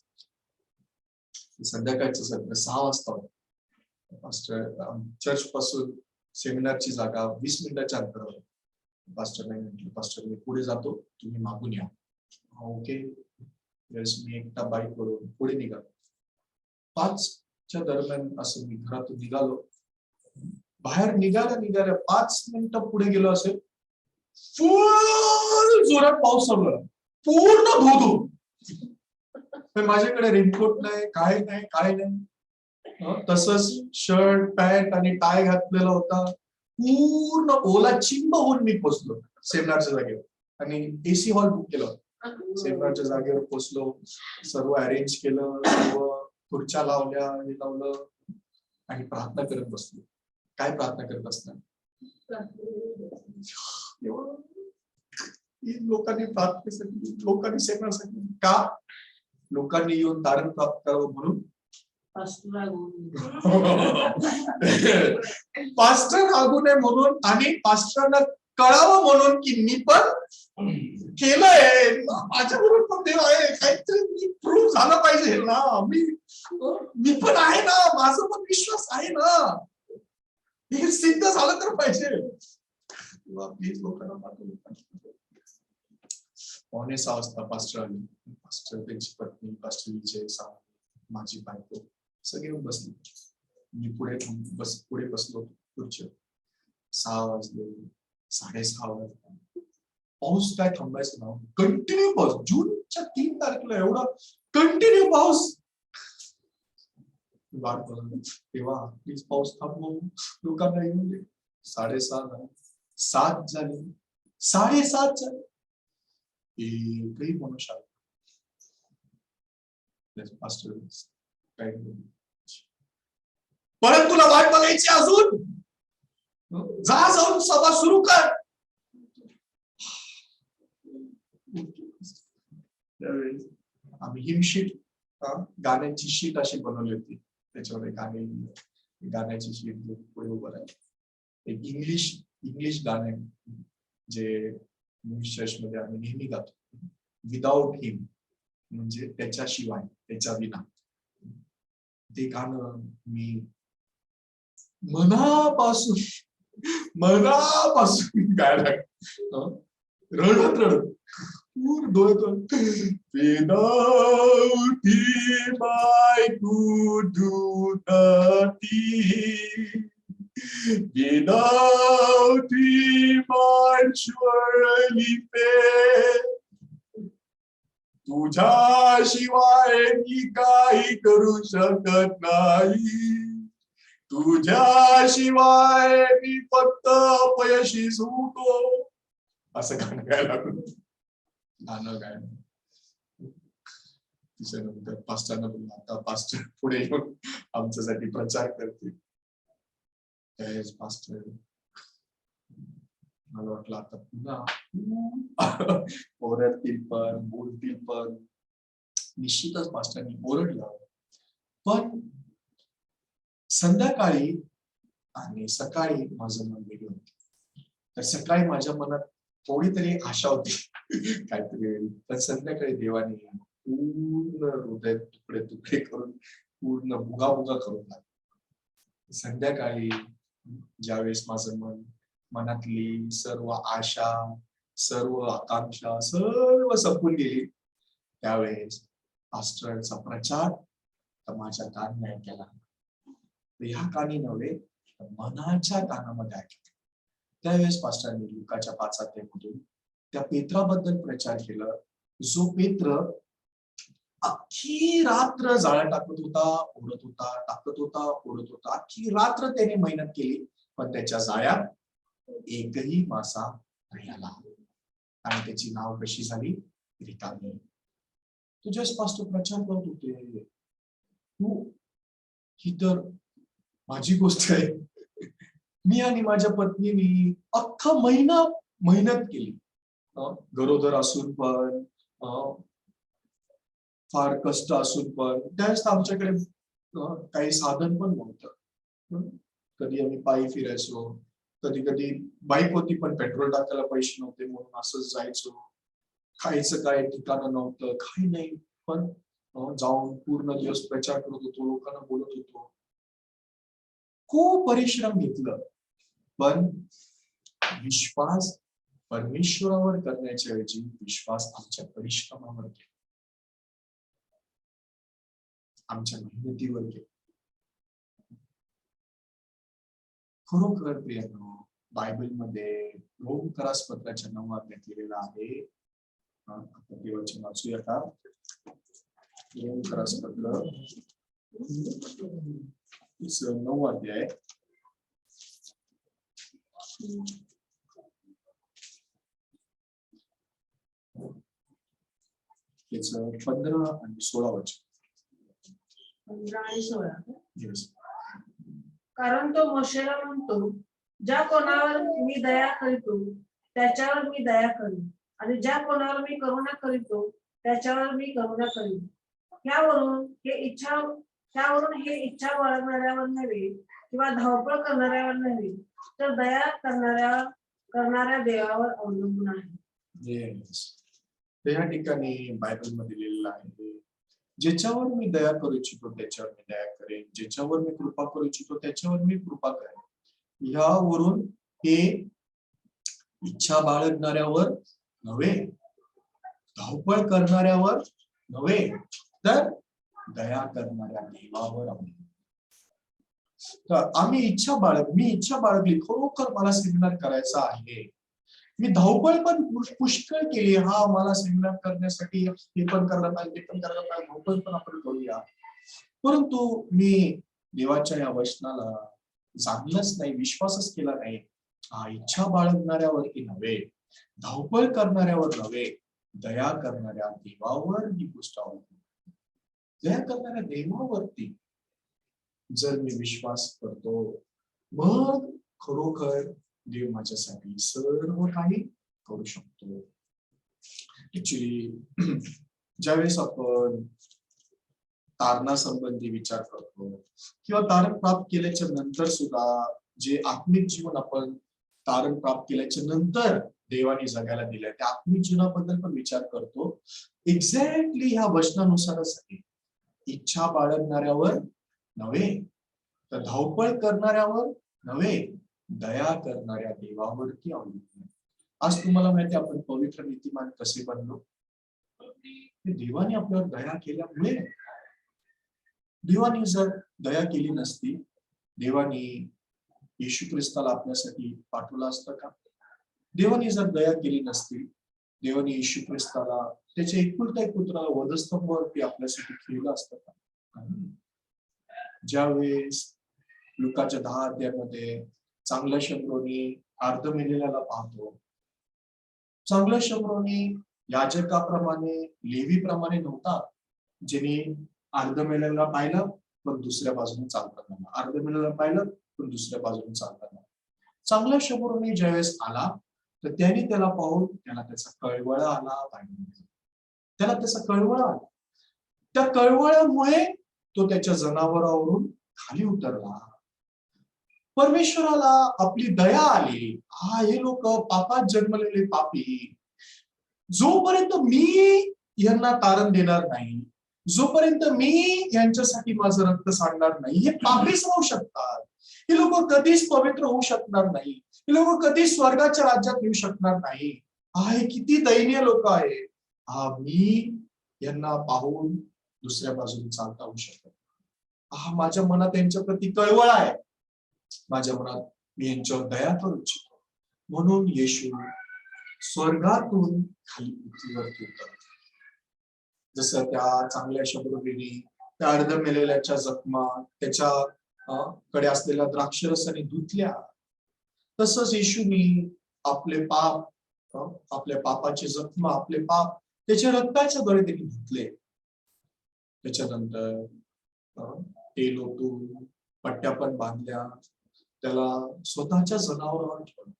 संध्याकाळचं सत्र 6 वाजता चर्च पासून सेमिनारची जागा 20 मिनिटाच्या अंतरावर. पास्टरने म्हटलं, पास्टर मी पुढे जातो, तुम्ही मागून या. ओके. मी एकटा बाईक वरून पुढे निघालो. 5च्या दरम्यान असं मी घरातून निघालो. बाहेर निघाल्या 5 मिनिटं पुढे गेलो असेल, फुल जोरात पाऊस चालू झाला, पूर्ण धो. माझ्याकडे रेनकोट नाही, काय नाही. तसंच शर्ट पॅन्ट आणि टाय घातलेला होता. पूर्ण ओला चिंब होऊन मी पोचलो सेमिनारच्या जागेवर. आणि एसी हॉल बुक केला होता. सेमिनारच्या जागेवर पोचलो, सर्व अरेंज केलं, सर्व खुर्च्या लावल्या, हे लावलं आणि प्रार्थना करत बसलो. काय प्रार्थना करत असणार, लोकांनी प्रार्थनेसाठी, लोकांनी सेमिनारसाठी, का लोकांनी येऊन तारण प्राप्त करावं म्हणून, पास्टर लागू नये म्हणून, आणि पास्टरांना कळावं म्हणून की मी पण केलंय, माझ्या बरोबर पण देव आहे, काहीतरी प्रूव्ह झालं पाहिजे ना, मी पण आहे ना, माझा पण विश्वास आहे ना, हे सिद्ध झालं तर पाहिजे. प्लीज लोकांना पाठवलं. 5:45 वाजता पास्टर आले. पास्टर, त्यांची पत्नी, पास्टर विजय, माझी बायको सगळे बसले. मी पुढे बसलो खुर्चीवर. 6 वाजले, 6:30 वाजले. पाऊस काय थांबायचं नाव, कंटिन्यू पाऊस. जूनच्या 3 तारखेला एवढा कंटिन्यू पाऊस. वाट बघतो तेव्हा प्लीज पाऊस थांबव, लोकांना येऊन दे. 6:30 7 झाले, 7:30 झाले. एकही मनुष्य परत तुला वाट बघायची अजून, जाऊन सभा सुरू कर. त्यावेळेस आम्ही हिमशीट, गाण्यांची शीट अशी बनवली होती, त्याच्यामध्ये गाण्याची शीट पुढे उभं राहिली. एक इंग्लिश गाणे जे चर्चमध्ये आम्ही नेहमी गातो, विदाउट हिम, म्हणजे त्याच्याशिवाय, त्याच्या विना. ते गाणं मी मनापासून गायला रडत पूर्ण डोळ्यातून, without him I could do nothing, without him I'd surely fail. तुझ्याशिवाय मी काही करू शकत नाही, तुझ्याशिवाय मी फक्त अपयशी होतो. असं गाणं गायला लागलो. गाणं गायला त्याच्यानंतर पास्टरना बोलला, आता पास्टर पुढे येऊन आमच्यासाठी प्रचार करतील. त्यावेळेस पास्टर, मला वाटलं आता पुन्हा ओरडतील पण, बोलतील पण. निश्चितच पास्टरनी ओरडलं. पण संध्याकाळी आणि सकाळी माझं मन वेगळं होतं. तर सकाळी माझ्या मनात थोडी तरी आशा होती काहीतरी, पण संध्याकाळी देवाने पूर्ण हृदय तुकडे करून, पूर्ण भुगा करून टाकलं. संध्याकाळी ज्यावेळेस माझं मनातली सर्व आशा, सर्व आकांक्षा सर्व संपून गेली, त्यावेळेस पास्टरचा प्रचार तर माझ्या कानी ऐकायला, ह्या कानी नव्हे तर मनाच्या कानामध्ये ऐकलं. त्यावेळेस पास्टरने लुकाच्या 5 अध्यायामधून त्या पेत्राबद्दल प्रचार केला, जो पेत्र अख्खी रात्र जाळ्या टाकत होता, ओढत होता, टाकत होता, ओढत होता. अख्खी रात्र त्याने मेहनत केली, पण त्याच्या जाळ्यात एकही मासा नाही आला आणि त्याची नाव कशी झाली? रिकामी. तुझ्याच पास्टर प्रचार करत होते, तू ही तर माझी गोष्ट आहे. मी आणि माझ्या पत्नीने अख्खा महिना मेहनत केली, गरोदर असून पण, फार कष्ट असून पण. त्यावेळेस आमच्याकडे काही साधन पण नव्हतं. कधी आम्ही पायी फिरायचो, कधी कधी बाईक होती पण पेट्रोल टाकायला पैसे नव्हते, म्हणून असंच जायचो. खायचं काय ठिकाणं नव्हतं, काही नाही, पण जाऊन पूर्ण दिवस प्रचार करत होतो, लोकांना बोलत होतो. खूप परिश्रम घेतलं, पण विश्वास परमेश्वरावर करण्याच्या ऐवजी विश्वास आमच्या परिश्रमावर केला, आमच्या मेहनतीवर केला. खरोखर प्रियानो, बायबलमध्ये रोमकरास पत्राच्या 9 अध्यायात लिहिलेलं आहे. आपण ते वचन वाचूया का? रोमकरास पत्र 9 अध्याय, त्याचं 15 आणि 16 वचन. 15 आणि 16. Yes. कारण तो मोशेला म्हणतो, ज्या कोणावर मी दया करीतो त्याच्यावर मी दया करीन, आणि ज्या कोणावर मी करुणा करीतो त्याच्यावर मी करुणा करीन. त्यावरून हे इच्छा बाळगणाऱ्यावर नव्हे किंवा धावपळ करणाऱ्यावर नव्हे, तर दया करणाऱ्या देवावर अवलंबून आहे. Yes. या ठिकाणी बायबलमध्ये लिहिलेलं आहे, ज्याच्यावर मी दया करू इच्छितो त्याच्यावर मी दया करेन, ज्याच्यावर मी कृपा करू इच्छितो त्याच्यावर मी कृपा करेन. यावरून हे इच्छा बाळगणाऱ्यावर नव्हे, धावपळ करणाऱ्यावर नव्हे, तर दया करणाऱ्या देवावर अवलंबून. तर मी इच्छा बाळगली, खरोखर मला सेमिनार करायचा आहे, मी धावपळ पण पुष्कळ केली, हा मला सेमिनार करण्यासाठी हे पण करायला पाहिजे, ते पण करायला पाहिजे, धावपळ पण आपण करूया, परंतु मी देवाच्या या वचनाला जाणलंच नाही, विश्वासच केला नाही. हा इच्छा बाळगणाऱ्यावरती नव्हे, धावपळ करणाऱ्यावर नव्हे, दया करणाऱ्या देवावर ही गोष्ट अवलंबून. दया करणाऱ्या देवावरती जर मी विश्वास करतो, मग खरोखर देव माझ्यासाठी सर्व काही करू शकतो. ऍक्च्युली ज्यावेळेस आपण तारणासंबंधी विचार करतो किंवा तारण प्राप्त केल्याच्या नंतर सुद्धा जे आत्मिक जीवन आपण तारण प्राप्त केल्याच्या नंतर देवाने जगायला दिलंय, त्या आत्मिक जीवनाबद्दल पण विचार करतो. एक्झॅक्टली ह्या वचनानुसारच आहे, इच्छा बाळगणाऱ्यावर नव्हे, तर धावपळ करणाऱ्यावर नव्हे, दया करणाऱ्या देवावरती अवलंबून. आज तुम्हाला माहिती आपण पवित्र नीतिमान कसे बनलो? देवाने आपल्यावर दया केल्यामुळे. देवाने जर दया केली नसती, देवाने येशू ख्रिस्ताला आपल्यासाठी पाठवलं असतं का? देवाने जर दया केली नसती, देवाने येशू ख्रिस्ताला त्याच्या एकुलता एक पुत्राला वधस्तंभावरती आपल्यासाठी ठेवलं असतं का? ज्यावेळेस लुकाच्या 10 अध्यायामध्ये चांगल्या शंभरोनी अर्ध मेलेल्याला पाहतो, चांगल्या शंभरोनी याजकाप्रमाणे लेवीप्रमाणे नव्हता, ज्याने अर्ध मेलेल्याला पाहिलं पण दुसऱ्या बाजूने चालताना, अर्ध मेलेल्याला पाहिलं पण दुसऱ्या बाजूने चालताना. चांगल्या शंभरोनी ज्यावेळेस आला तर त्याने त्याला पाहून त्याला त्याचा कळवळा आला, त्याला त्याचा कळवळा आला. त्या कळवळ्यामुळे तो त्याच्या जनावरावरून खाली उतरला. परमेश्वराला आपली दया आली, हे लोक पापात जन्मलेले पापी, जोपर्यंत मी यांना तारण देणार नाही, जोपर्यंत मी यांच्यासाठी माझं रक्त सांडणार नाही, हे पापीच राहू शकतात. ही लोक कधीच पवित्र होऊ शकणार नाही, ही लोक कधीच स्वर्गाच्या राज्यात येऊ शकणार नाही. आहे किती दयनीय लोक आहे. मी यांना पाहून दुसऱ्या बाजूने चालता होऊ शकत. माझ्या मनात यांच्या प्रती कळवळ आहे, माझ्या मनात मी यांच्यावर दया करू इच्छितो. म्हणून येशू स्वर्गातून खाली पृथ्वीवरती उतरले. जसं त्या चांगल्या शब्दोनी त्या अर्ध मेलेल्याच्या जखमा त्याच्या कडे असलेल्या द्राक्षरसाने धुतल्या, तसंच येशूनी आपले पाप, आपल्या पापाचे जखमा, आपले पाप त्याच्या रक्ताच्या द्वारे त्यांनी धुतले. त्याच्यानंतर तेल ओतून पट्ट्या पण बांधल्या, त्याला स्वतःच्या जनावरांवर ठेवलं.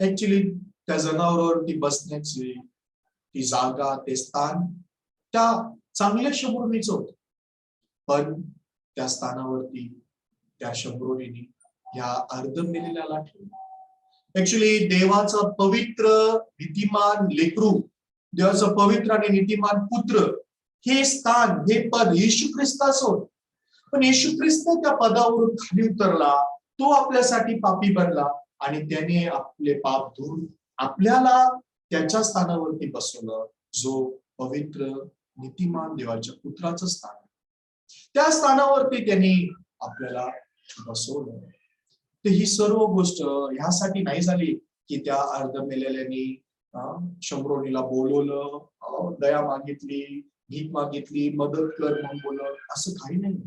ऍक्च्युली त्या जनावरांवरती बसण्याची ती जागा, ते स्थान त्या चांगल्या शंभरुणीचं होतं, पण त्या स्थानावरती त्या शंभरुणीने या अर्ध मेलेल्याला ठेवलं. ऍक्च्युली देवाचा पवित्र नीतिमान लेकरू, देवाचा पवित्र आणि नीतिमान पुत्र, हे स्थान, हे पद येशू ख्रिस्ताचं होतं. पण येशू ख्रिस्त त्या पदावरून खाली उतरला, तो आपल्यासाठी पापी बनला आणि त्याने आपले पाप धुवून आपल्याला त्याच्या स्थानावरती बसवलं, जो पवित्र नीतिमान देवाच्या पुत्राचं स्थान. त्या स्थानावरती त्यांनी आपल्याला बसवलं. तर ही सर्व गोष्ट ह्यासाठी नाही झाली की त्या अर्ध मेलेल्यानी शंभरोनीला बोलवलं, दया मागितली, भीक मागितली, मदत कर म्हणून बोललं, असं काही नाही.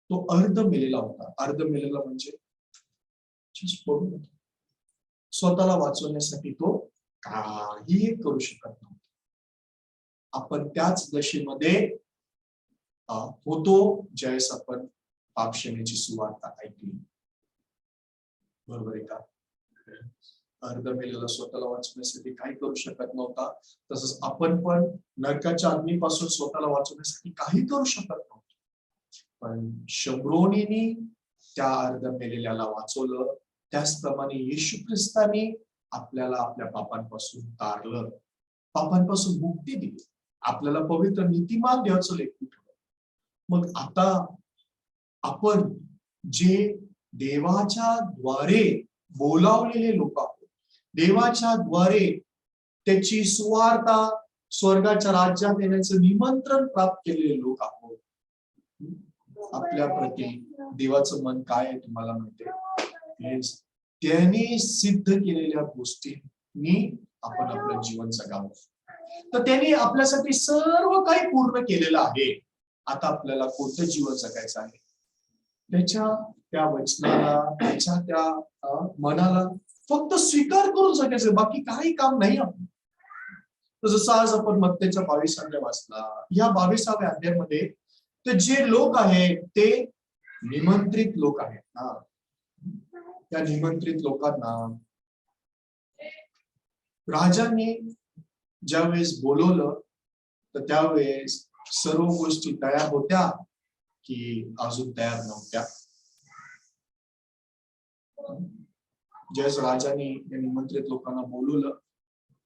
तो अर्ध मेलेला होता. अर्ध मेलेला म्हणजे स्वतःला वाचवण्यासाठी तो काही करू शकत नव्हता. आपण त्याच दशेमध्ये होतो ज्यावेळेस आपण पाप क्षमेची सुवार्ता ऐकली. बरोबर आहे का? अर्ध मेलेला स्वतःला वाचवण्यासाठी काही करू शकत नव्हता, तसंच आपण पण नरकाच्या अग्नीपासून स्वतःला वाचवण्यासाठी काही करू शकत नव्हतो. पण शंभरोनीने त्या अर्ध मेलेल्याला वाचवलं. त्याचप्रमाणे येशू ख्रिस्ताने आपल्याला आपल्या पापांपासून तारलं, पापांपासून मुक्ती दिली, आपल्याला पवित्र नीतिमान देवाचं लेकरू ठेवलं. मग आता आपण जे देवाच्या द्वारे बोलावलेले लोक आहोत, देवाच्या द्वारे त्याची सुवार्ता, स्वर्गाच्या राज्यात येण्याचं निमंत्रण प्राप्त केलेले लोक आहोत. आपल्या प्रती देवाचं मन काय आहे तुम्हाला माहितीये? त्याने सिद्ध केलेल्या गोष्टींनी आपण आपलं जीवन जगावं. तर त्याने आपल्यासाठी सर्व काही पूर्ण केलेलं आहे. आता आपल्याला कोणतं जीवन जगायचं आहे? त्याच्या त्या वचनाला, त्याच्या त्या मनाला फक्त स्वीकार करून जगायचं, बाकी काही काम नाही आपण. तर जसं आज आपण मत्तेच्या 22व्या अध्याय वाचला, या 22व्या अध्यायामध्ये ते जे लोक आहेत ते निमंत्रित लोक आहेत ना. त्या निमंत्रित लोकांना राजांनी ज्यावेळेस बोलवलं, तर त्यावेळेस सर्व गोष्टी तयार होत्या की अजून तयार नव्हत्या. ज्यावेळेस राजांनी या निमंत्रित लोकांना बोलवलं,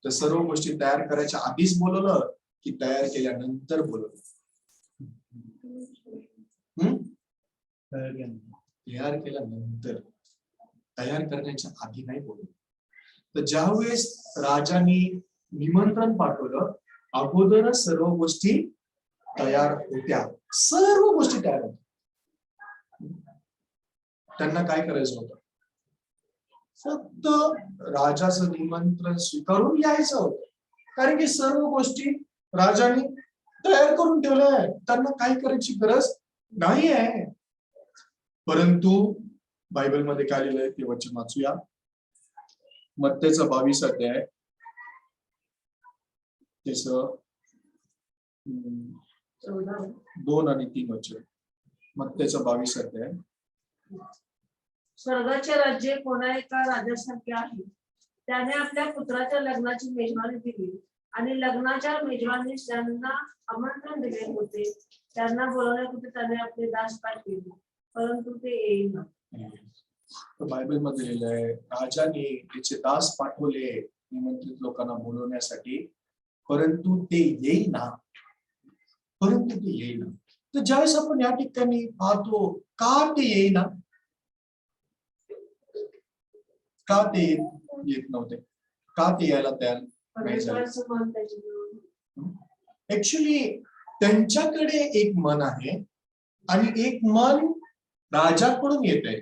तर सर्व गोष्टी तयार करायच्या आधीच बोलवलं की तयार केल्यानंतर बोलवलं? तयार केल्यानंतर, तयार करण्याच्या आधी नाही बोलवलं. तर ज्यावेळेस राजांनी निमंत्रण पाठवलं, अगोदरच सर्व गोष्टी तयार होत्या, सर्व गोष्टी तयार होत्या. त्यांना काय करायचं होतं? फक्त राजाचं निमंत्रण स्वीकारून यायचं होतं, कारण की सर्व गोष्टी राजांनी तयार करून ठेवल्या आहेत. त्यांना काय करायची गरज नाही आहे. परंतु बायबलमध्ये काय लिहिलंय ते वचन वाचूया. मत्तेचा 22 अध्याय, त्याचं 2 आणि 3 वचन. मत्तेचा 22 अध्याय. स्वर्गाचे राज्य कोणा एका राजासारखे आहे, त्याने आपल्या पुत्राच्या लग्नाची मेजवानी दिली आणि लग्नाच्या मेजवानी ज्यांना आमंत्रण दिले होते त्यांना बोलवण्यापुरते त्याने आपले दास पाठविले, परंतु ते येईना. बायबलमध्ये लिहिलंय, राजाने त्याचे दास पाठवले निमंत्रित लोकांना बोलवण्यासाठी, परंतु ते येईना, परंतु ते येईना. तर ज्यावेळेस आपण या ठिकाणी पाहतो, का ते येईना, का ते येत नव्हते? का ते यायला तयार नाही झाले? परमेश्वराचं मन त्याच्यावर ऍक्च्युली त्यांच्याकडे एक मन आहे आणि एक मन राजाकडून येत आहे.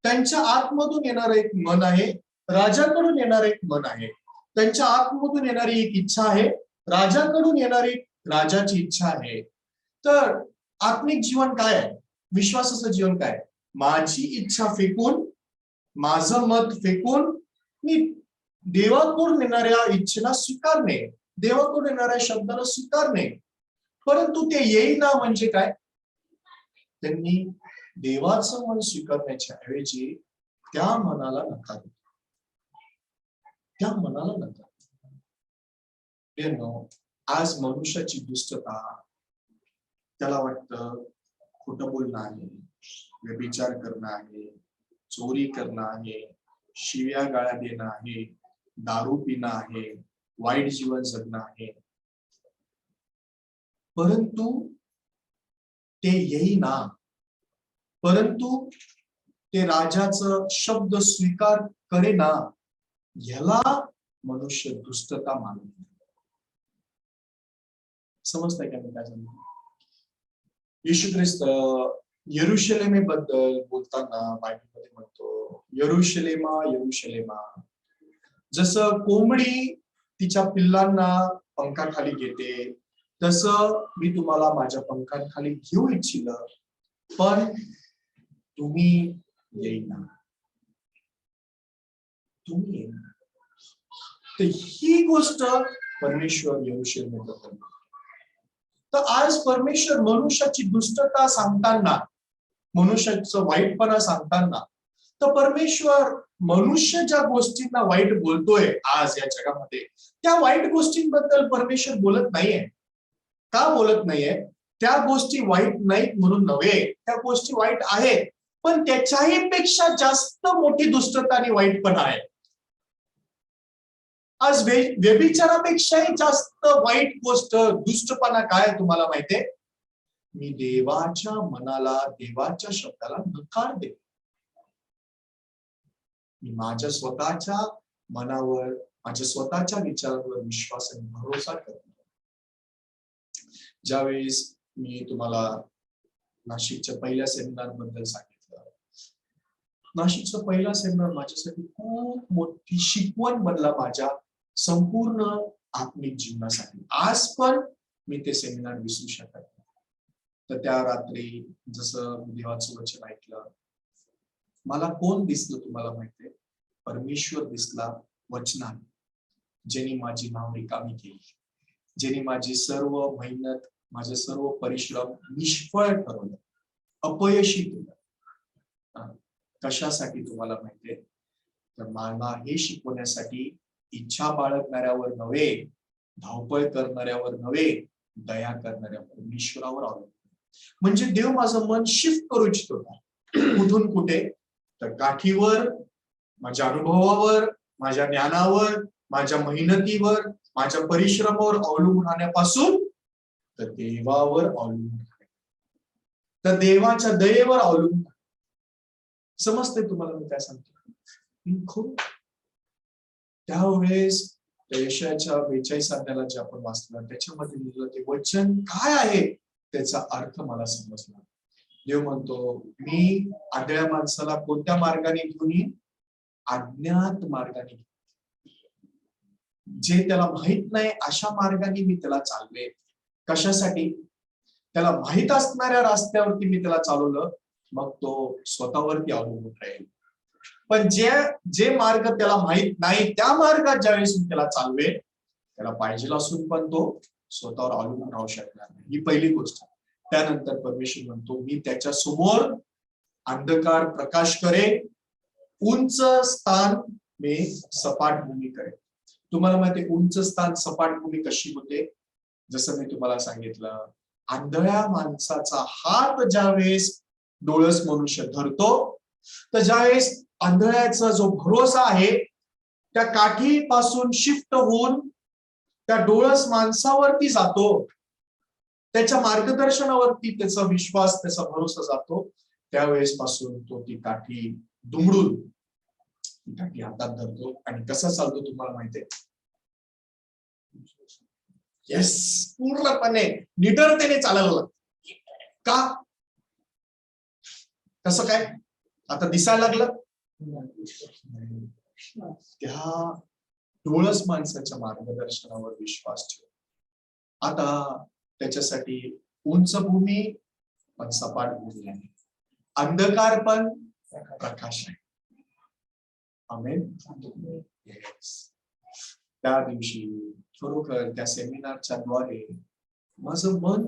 त्यांच्या आतमधून येणार एक मन आहे, राजाकडून येणार एक मन आहे. त्यांच्या आतमधून येणारी एक इच्छा आहे, राजाकडून येणारी राजाची इच्छा आहे. तर आत्मिक जीवन काय आहे? विश्वासाचं जीवन काय? माझी इच्छा फेकून, माझं मत फेकून मी देवाकडून येणाऱ्या इच्छेला स्वीकारणे, देवाकडून येणाऱ्या शब्दाला स्वीकारणे. परंतु ते येईना म्हणजे काय? त्यांनी देवाचं मन स्वीकारण्याच्या ऐवजी त्या मनाला नकार दिला. त्या मनाला नकार दिला. आज मनुष्याची दुष्टता, त्याला वाटतं खोटं बोलणं आहे, व्यभिचार करणं आहे, चोरी करणं आहे, शिव्या गाळ्या देणं आहे, दारू पिणं आहे, वाईट जीवन जगणं आहे. परंतु ते येईना, परंतु ते राजाचं शब्द स्वीकार करेना, ह्याला मनुष्य दुष्टता मानतो. समजतंय का मी काय सांगतो? येशू ख्रिस्त यरुशलेमेबद्दल बोलताना बायबलमध्ये म्हणतो, यरुशलेमा यरुशलेमा, जसं कोंबडी तिच्या पिल्लांना पंखाखाली घेते, तसं मी तुम्हाला माझ्या पंखाखाली घेऊ इच्छिलं, पण तुम्ही येईना, तुम्ही येईना. तर ही गोष्ट परमेश्वर यरुशलेमेबद्दल. तर आज परमेश्वर मनुष्याची दुष्टता सांगताना, मनुष्याचं वाईटपणा सांगताना, तर परमेश्वर मनुष्य ज्या गोष्टींना वाईट बोलतोय आज या जगामध्ये, त्या वाईट गोष्टींबद्दल परमेश्वर बोलत नाहीये. का बोलत नाहीये? त्या गोष्टी वाईट नाहीत म्हणून नव्हे, त्या गोष्टी वाईट आहेत, पण त्याच्याही पेक्षा जास्त मोठी दुष्टता आणि वाईटपणा आहे. आज व्यभिचारापेक्षाही जास्त वाईट गोष्ट, दुष्टपणा काय तुम्हाला माहितीये? मी देवाच्या मनाला, देवाच्या शब्दाला नकार दे. मी माझ्या स्वतःच्या मनावर, माझ्या स्वतःच्या विचारांवर विश्वास आणि भरोसा करतो. ज्यावेळेस मी तुम्हाला नाशिकच्या पहिल्या सेमिनार बद्दल सांगितलं, नाशिकचा पहिला सेमिनार माझ्यासाठी खूप मोठी शिकवण बनला, माझ्या संपूर्ण आत्मिक जीवनासाठी. आज पण मी ते सेमिनार विसरू शकत नाही. तर त्या रात्री जसं देवाचं वचन ऐकलं, मला कोण दिसलं तुम्हाला माहितीये? परमेश्वर दिसला वचनाने, ज्यांनी माझी नाव रिकामी केली, ज्यांनी माझी सर्व मेहनत, माझे सर्व परिश्रम निष्फळ ठरवलं, अपयशी केलं. कशासाठी तुम्हाला माहितीये? तर मला हे शिकवण्यासाठी इच्छा बाळगणाऱ्यावर नव्हे, धावपळ करणाऱ्यावर नव्हे, दया करणाऱ्यावर, परमेश्वरावर अवलंबून. म्हणजे देव माझं मन शिफ्ट करू इच्छित होता. कुठून कुठे? तर काठीवर, माझ्या अनुभवावर, माझ्या ज्ञानावर, माझ्या मेहनतीवर, माझ्या परिश्रमावर अवलंबून राहण्यापासून तर देवावर अवलंबून राहणे, तर देवाच्या दयेवर अवलंबून. समजतंय तुम्हाला मी काय सांगतो? त्यावेळेस यशाच्या 42 अध्यायाला जे आपण वाचलं, त्याच्यामध्ये लिहिलं ते वचन काय आहे त्याचा अर्थ मला समजला. देव म्हणतो, मी आंधळ्या माणसाला कोणत्या मार्गाने घेऊन येईन? अज्ञात मार्गाने. जे त्याला माहित नाही अशा मार्गाने मी त्याला चालवेन. कशासाठी? त्याला माहित असणाऱ्या रस्त्यावरती मी त्याला चालवलं, मग तो स्वतःवरती अवलंबून राहील. पण जे मार्ग त्याला माहित नाही, त्या मार्गात ज्यावेळेस मी त्याला चालवेन, त्याला पाहिजे असून पण तो स्वतःवर अवलंबून राहू शकणार नाही. ही पहिली गोष्ट. त्यानंतर परमेश्वर म्हणतो, मी त्याच्या समोर अंधकार प्रकाश करेन, उंच स्थान मी सपाट भूमी करेन. तुम्हाला माहिती उंच स्थान सपाट भूमी कशी होते? जसं मी तुम्हाला सांगितलं, आंधळ्या माणसाचा हात ज्यावेळेस डोळस मनुष्य धरतो, तर ज्यावेळेस आंधळ्याचा जो भरोसा आहे त्या काठीपासून शिफ्ट होऊन त्या डोळस माणसावरती जातो, त्याच्या मार्गदर्शनावरती त्याचा विश्वास, त्याचा भरोसा जातो, त्यावेळेस पासून तो ती काठी दुमडून काठी हातात धरतो आणि कसा चालतो तुम्हाला माहितीये? येस, पूर्णपणे निडरतेने चालायला लागतो. का? कसं काय? आता दिसायला लागलं? त्या डोळस माणसाच्या मार्गदर्शनावर विश्वास ठेव. आता त्याच्यासाठी उंच भूमी पण सपाट भूमी आहे, अंधकार पण प्रकाश आहे. आमेन. Yes. त्या दिवशी खरोखर त्या सेमिनारच्या द्वारे माझं मन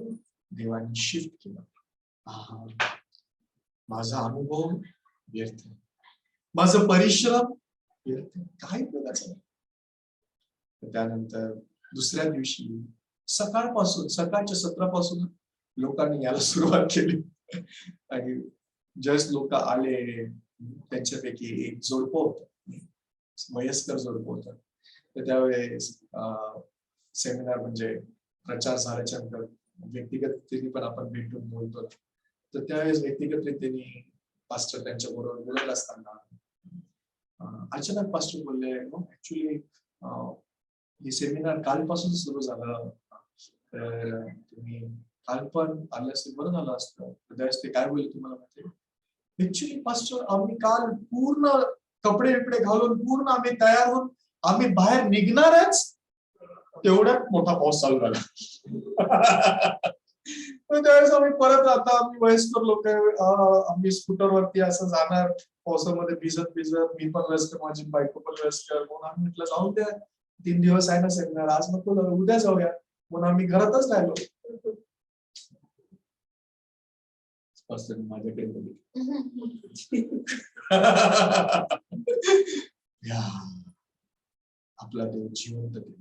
देवाने शिफ्ट केलं. माझा अनुभव व्यर्थ, माझं परिश्रम व्यर्थ, काही प्रकारचं नाही. त्यानंतर दुसऱ्या दिवशी सकाळच्या सत्रापासून लोकांनी यायला सुरुवात केली आणि जस्ट लोक आले. त्यांच्यापैकी एक जोडपं होतं, वयस्कर जोडपं होतं. तर त्यावेळेस सेमिनार म्हणजे प्रचार झाल्याच्या नंतर व्यक्तिगत पण आपण भेटून बोलतो. तर त्यावेळेस व्यक्तिगत रीतीने पास्टर त्यांच्या बरोबर बोलत असताना अचानक पास्टर बोलले, ऍक्च्युली हे सेमिनार कालपासून सुरू झालं, तर तुम्ही काल पण आले असते बरं झालं असतं. त्यावेळेस ते काय बोलले तुम्हाला माहिती? ऍक्च्युली पास्टर, आम्ही काल पूर्ण कपडे बिपडे घालून पूर्ण आम्ही तयार होऊन आम्ही बाहेर निघणारच, तेवढ्यात मोठा पाऊस चालू झाला. त्यावेळेस आम्ही परत, आता आम्ही वयस्कर लोक आम्ही स्कूटरवरती असं जाणार पावसामध्ये भिजत भिजत, मी पण वयस्कर, माझी बायको पण वयस्कर, म्हणून आम्ही म्हटलं जाऊन द्या, 3 दिवस आहे ना सेमिनार, आज नको उद्या जाऊया, म्हणून आम्ही घरातच राहिलो. माझ्याकडे आपला देव जिवंत देव.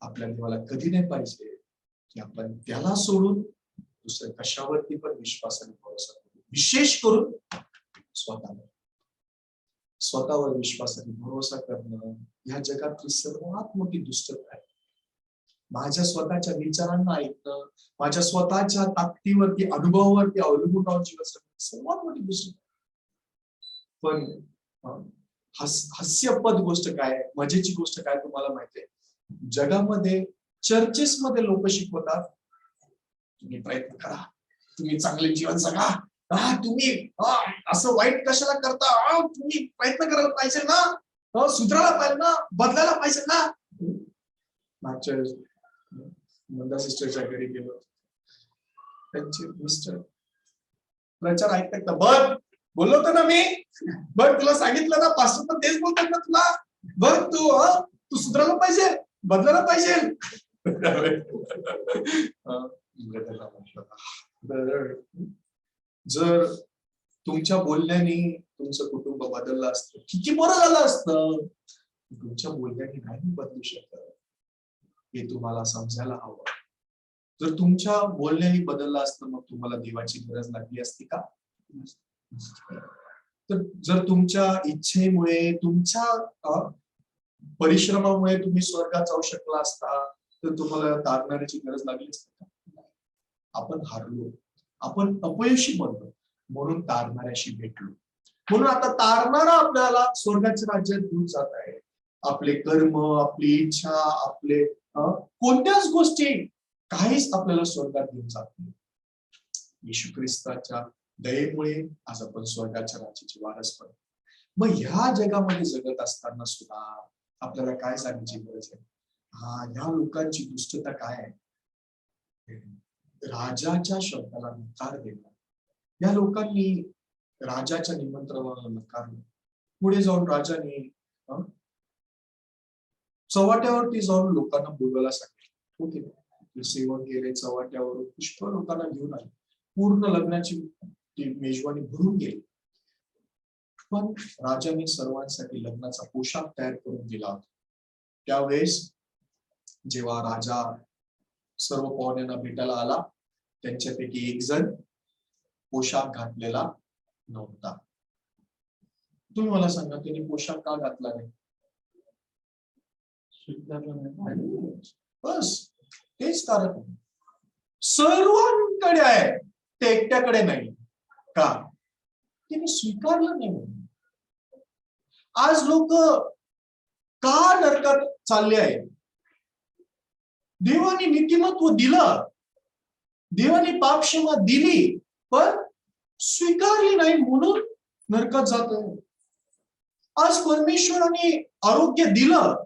आपल्या देवाला कधी नाही पाहिजे की आपण त्याला सोडून दुसऱ्या कशावरती पण विश्वासाने भरोसा करू. विशेष करून स्वतःवर विश्वासाने भरोसा करणं ह्या जगातली सर्वात मोठी दुष्टता आहे. माझ्या स्वतःच्या विचारांना ऐकणं, माझ्या स्वतःच्या ताकदीवरती, अनुभवावरती अवलंबून राहून जीवन सर्वात मोठी दुष्टता. पण हास्यपद गोष्ट काय, मजेची गोष्ट काय तुम्हाला माहितीये? जगामध्ये चर्चेस मध्ये लोक शिकवतात, तुम्ही प्रयत्न करा, तुम्ही चांगले जीवन जगा, तुम्ही असं वाईट कशाला करता, तुम्ही प्रयत्न करायला पाहिजे ना, सुधारायला पाहिजे ना, बदलायला पाहिजे ना. मागच्या मंदा सिस्टरच्या घरी गेलो, त्यांचे मिस्टर प्रचार ऐकतात, बघ बोललो होतो ना मी, बघ तुला सांगितलं ना, पास्टर पण तेच बोलतात ना तुला, बघ तू सुधारायला पाहिजे, बदलायला पाहिजे. जर तुमच्या बोलण्याने तुमचं कुटुंब बदललं असतं, किती बरं झालं असतं. तुमच्या बोलण्याने नाही बदलू शकत, हे तुम्हाला समजायला हवं. जर तुमच्या बोलण्याने बदललं असतं, मग तुम्हाला देवाची गरज लागली असती का? तर जर तुमच्या इच्छेमुळे, तुमच्या परिश्रमामुळे तुम्ही स्वर्गात जाऊ शकला असता, तर तुम्हाला तारणाऱ्याची गरज लागली असती का? आपण हारलो, आपण अपयशी बनलो, म्हणून तारणाऱ्याशी भेटलो. म्हणून आता तारणारा आपल्याला स्वर्गाच्या राज्यात घेऊन जात आहे. आपले कर्म, आपली इच्छा, आपले कोणत्याच गोष्टी काहीच आपल्याला स्वर्गात घेऊन जात नाही. येशू ख्रिस्ताच्या दयेमुळे आज आपण स्वर्गाच्या राज्याची वारस बनतो. मग ह्या जगामध्ये जगत असताना सुद्धा आपल्याला काय सांगायची गरज आहे? ह्या लोकांची दुष्टता काय आहे? राजाच्या शब्दाला नकार देणं. या लोकांनी राजाच्या निमंत्रणाला नकारलं. पुढे जाऊन राजाने चव्हाट्यावरती जाऊन लोकांना बोलवायला सांगितलं. ओके, सेवक गेले चव्हाट्यावर, पुष्कळ लोकांना घेऊन आले, पूर्ण लग्नाची मेजवानी भरून गेली. पण राजाने सर्वांसाठी लग्नाचा पोशाख तयार करून दिला होता. त्यावेळेस जेव्हा राजा सर्व पाहुण्यांना भेटायला आला, त्यांच्यापैकी एक जण पोशाख घातलेला नव्हता. तुम्ही मला सांगा, त्यांनी पोशाख का घातला नाही? बस तेच कारण. सर्वांकडे आहे, ते एकट्याकडे नाही. का? त्यांनी स्वीकारलं नाही म्हणून. आज लोक का नरकात चालले आहेत? देवाने नीतिमत्व दिलं, देवाने पापक्षमा दिली, पण स्वीकारली नाही म्हणून नरकात जात आहे. आज परमेश्वराने आरोग्य दिलं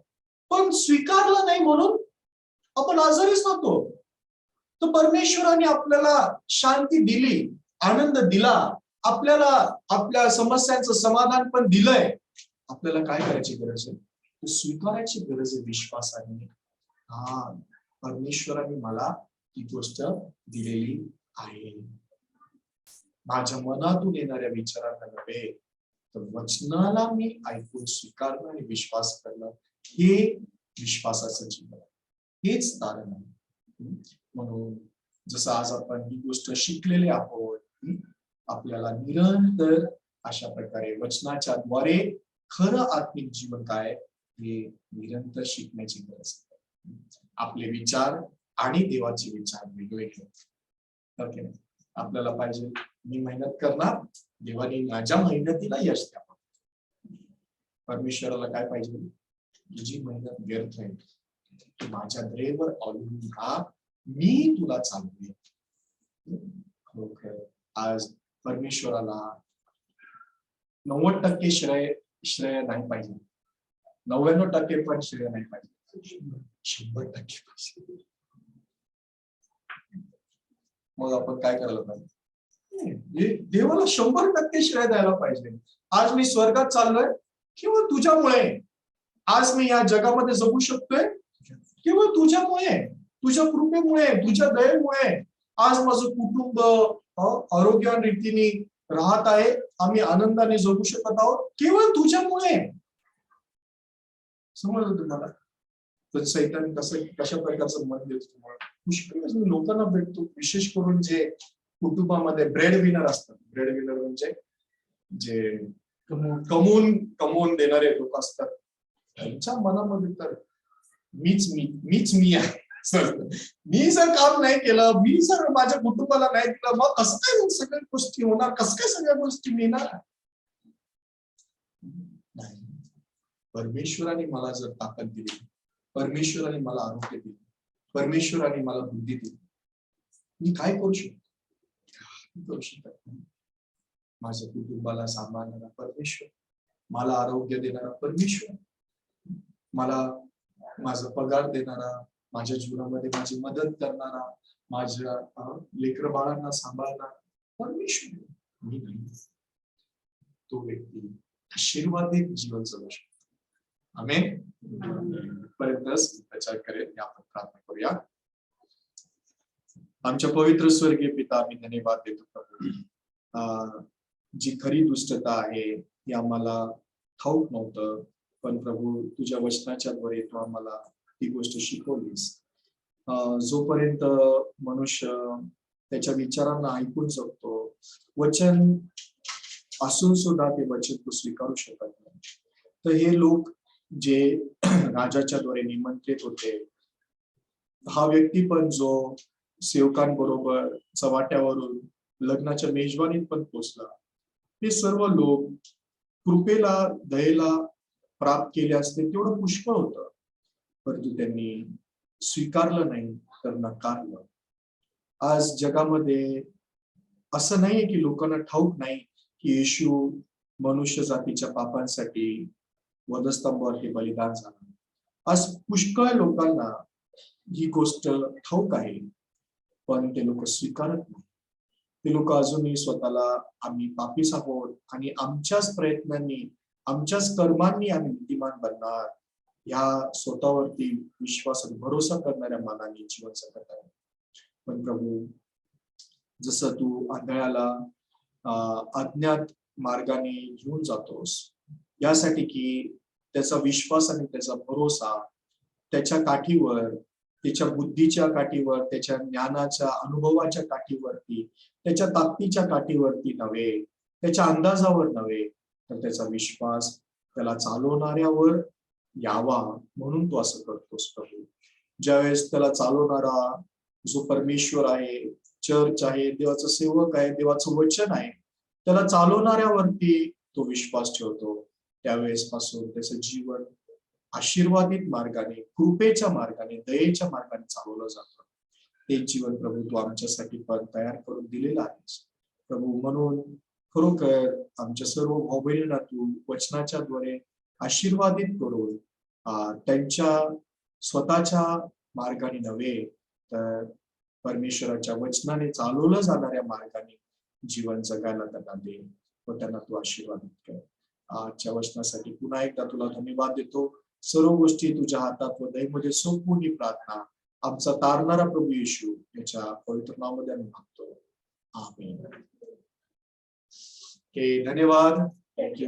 पण स्वीकारलं नाही म्हणून आपण आजारीच राहतो. तर परमेश्वराने आपल्याला शांती दिली, आनंद दिला, आपल्याला आपल्या समस्यांचं समाधान पण दिलंय. आपल्याला काय करायची गरज आहे? स्वीकारायची गरज आहे विश्वासाने. हा, परमेश्वराने मला ही गोष्ट दिलेली आहे. माझ्या मनातून येणाऱ्या विचारांना नव्हे, तर वचनाला मी ऐकून स्वीकारणं आणि विश्वास करणं, हे विश्वासाचं जीवन आहे. हेच तारण आहे. म्हणून जसं आज आपण ही गोष्ट शिकलेले आहोत, आपल्याला निरंतर अशा प्रकारे वचनाच्या द्वारे खरं आत्मिक जीवन काय हे निरंतर शिकण्याची गरज आहे. आपले विचार आणि देवाचे विचार वेगवेगळे. ओके, आपल्याला पाहिजे मी मेहनत करणार, देवाने माझ्या मेहनतीला यश द्यावं. परमेश्वराला काय पाहिजे? तुझी मेहनत व्यर्थ आहे, तू माझ्या दयेवर अवलंबून राहा, मी तुला चालवेन. खरोखर आज परमेश्वराला 90% श्रेय नाही पाहिजे, 99% पण श्रेय नाही पाहिजे, 100% पाहिजे. मग आपण काय करायला पाहिजे? देवाला 100% श्रेय द्यायला पाहिजे. आज मी स्वर्गात चाललोय केवळ तुझ्यामुळे. आज मी या जगामध्ये जगू शकतोय केवळ तुझ्यामुळे, तुझ्या कृपेमुळे, तुझ्या दयेमुळे. आज माझं कुटुंब आरोग्यवान रीतीने राहत आहे, आम्ही आनंदाने जगू शकत आहोत केवळ तुझ्यामुळे. समजलं तुम्हाला? तर सैतान कशा प्रकारचं मन देतो तुम्हाला? पुष्कळ लोकांना भेटतो, विशेष करून जे कुटुंबामध्ये ब्रेड विनर असतात. ब्रेड विनर म्हणजे जे कमवून देणारे लोक असतात, त्यांच्या मनामध्ये तर मीच मी आहे. मी जर काम नाही केलं, मी जर माझ्या कुटुंबाला नाही दिलं, मग कसं काय सगळ्या गोष्टी होणार, कसं काय सगळ्या गोष्टी मिळणार? परमेश्वराने मला जर ताकद दिली, परमेश्वराने मला आरोग्य दिले, परमेश्वराने मला बुद्धी दिली, मी काय करू शकतो? माझ्या कुटुंबाला सांभाळणारा परमेश्वर, मला आरोग्य देणारा परमेश्वर, मला माझा पगार देणारा, माझ्या जीवनामध्ये माझी मदत करणारा, माझ्या लेकर बाळांना सांभाळणारा परमेश्वर. मी तो व्यक्ती आशीर्वादित जीवन जगू शकतो. आमेन. पर्यंतच प्रचार करेल. आपण प्रार्थना करूया. आमच्या पवित्र स्वर्गीय पिता, आम्ही धन्यवाद देतो प्रभू. जी खरी दुष्टता आहे ती आम्हाला ठाऊक नव्हतं, पण प्रभू तुझ्या वचनाच्या द्वारे तू आम्हाला ती गोष्ट शिकवलीस. जोपर्यंत मनुष्य त्याच्या विचारांना ऐकून जगतो, वचन असून सुद्धा ते वचन तो स्वीकारू शकत नाही. तर हे लोक जे राजाच्या द्वारे निमंत्रित होते, हा व्यक्ती पण जो सेवकांबरोबर चवाट्यावरून लग्नाच्या मेजवानीत पण पोचला, हे सर्व लोक कृपेला दयेला प्राप्त केले असते तेवढं पुष्कळ होतं, परंतु त्यांनी स्वीकारलं नाही तर नकारलं. आज जगामध्ये असं नाहीये की लोकांना ठाऊक नाही की येशू मनुष्य जातीच्या पापांसाठी वधस्तंभावरती बलिदान झाला. आज पुष्कळ लोकांना ही गोष्ट ठाऊक आहे, पण ते लोक स्वीकारत नाही. ते लोक अजूनही स्वतःला आम्ही पापीच आहोत आणि आमच्याच प्रयत्नांनी, आमच्याच कर्मांनी आम्ही नीतिमान बनणार, या स्वतःवरती विश्वास आणि भरोसा करणाऱ्या मनाने जीवन जगत आहे. पण प्रभू, जसं तू आंधळ्याला अज्ञात मार्गाने घेऊन जातोस, यासाठी की त्याचा विश्वास आणि त्याचा भरोसा त्याच्या काठीवर, त्याच्या बुद्धीच्या काठीवर, त्याच्या ज्ञानाच्या अनुभवाच्या काठीवरती, त्याच्या ताकदीच्या काठीवरती नव्हे, त्याच्या अंदाजावर नव्हे, तर त्याचा विश्वास त्याला चालवणाऱ्यावर यावा म्हणून तू असं करतोस प्रभू. ज्यावेळेस त्याला चालवणारा जो परमेश्वर आहे, चर्च आहे, देवाचं सेवक आहे, देवाचं वचन आहे, त्याला चालवणाऱ्यावरती तो विश्वास ठेवतो, त्यावेळेस पासून त्याचं जीवन आशीर्वादित मार्गाने, कृपेच्या मार्गाने, दयेच्या मार्गाने चालवलं जातं. ते जीवन प्रभू तू आमच्यासाठी पण तयार करून दिलेलं आहेस प्रभू. म्हणून खरोखर आमच्या सर्व भाऊ बहिणींना तू वचनाच्या द्वारे आशीर्वादित करून त्यांच्या स्वतःच्या मार्गाने नव्हे तर परमेश्वराच्या वचनाने चालवलं जाणाऱ्या मार्गाने जीवन जगायला त्यांना दे व त्यांना तू आशीर्वादित कर. आजच्या वचनासाठी पुन्हा एकदा तुला धन्यवाद देतो. सर्व गोष्टी तुझ्या हातात व दयेमध्ये सोपवून ही प्रार्थना आमचा तारणारा प्रभू येशू याच्या पवित्र नावामध्ये आम्ही मागतो. आमेन. ओके, धन्यवाद. थँक्यू.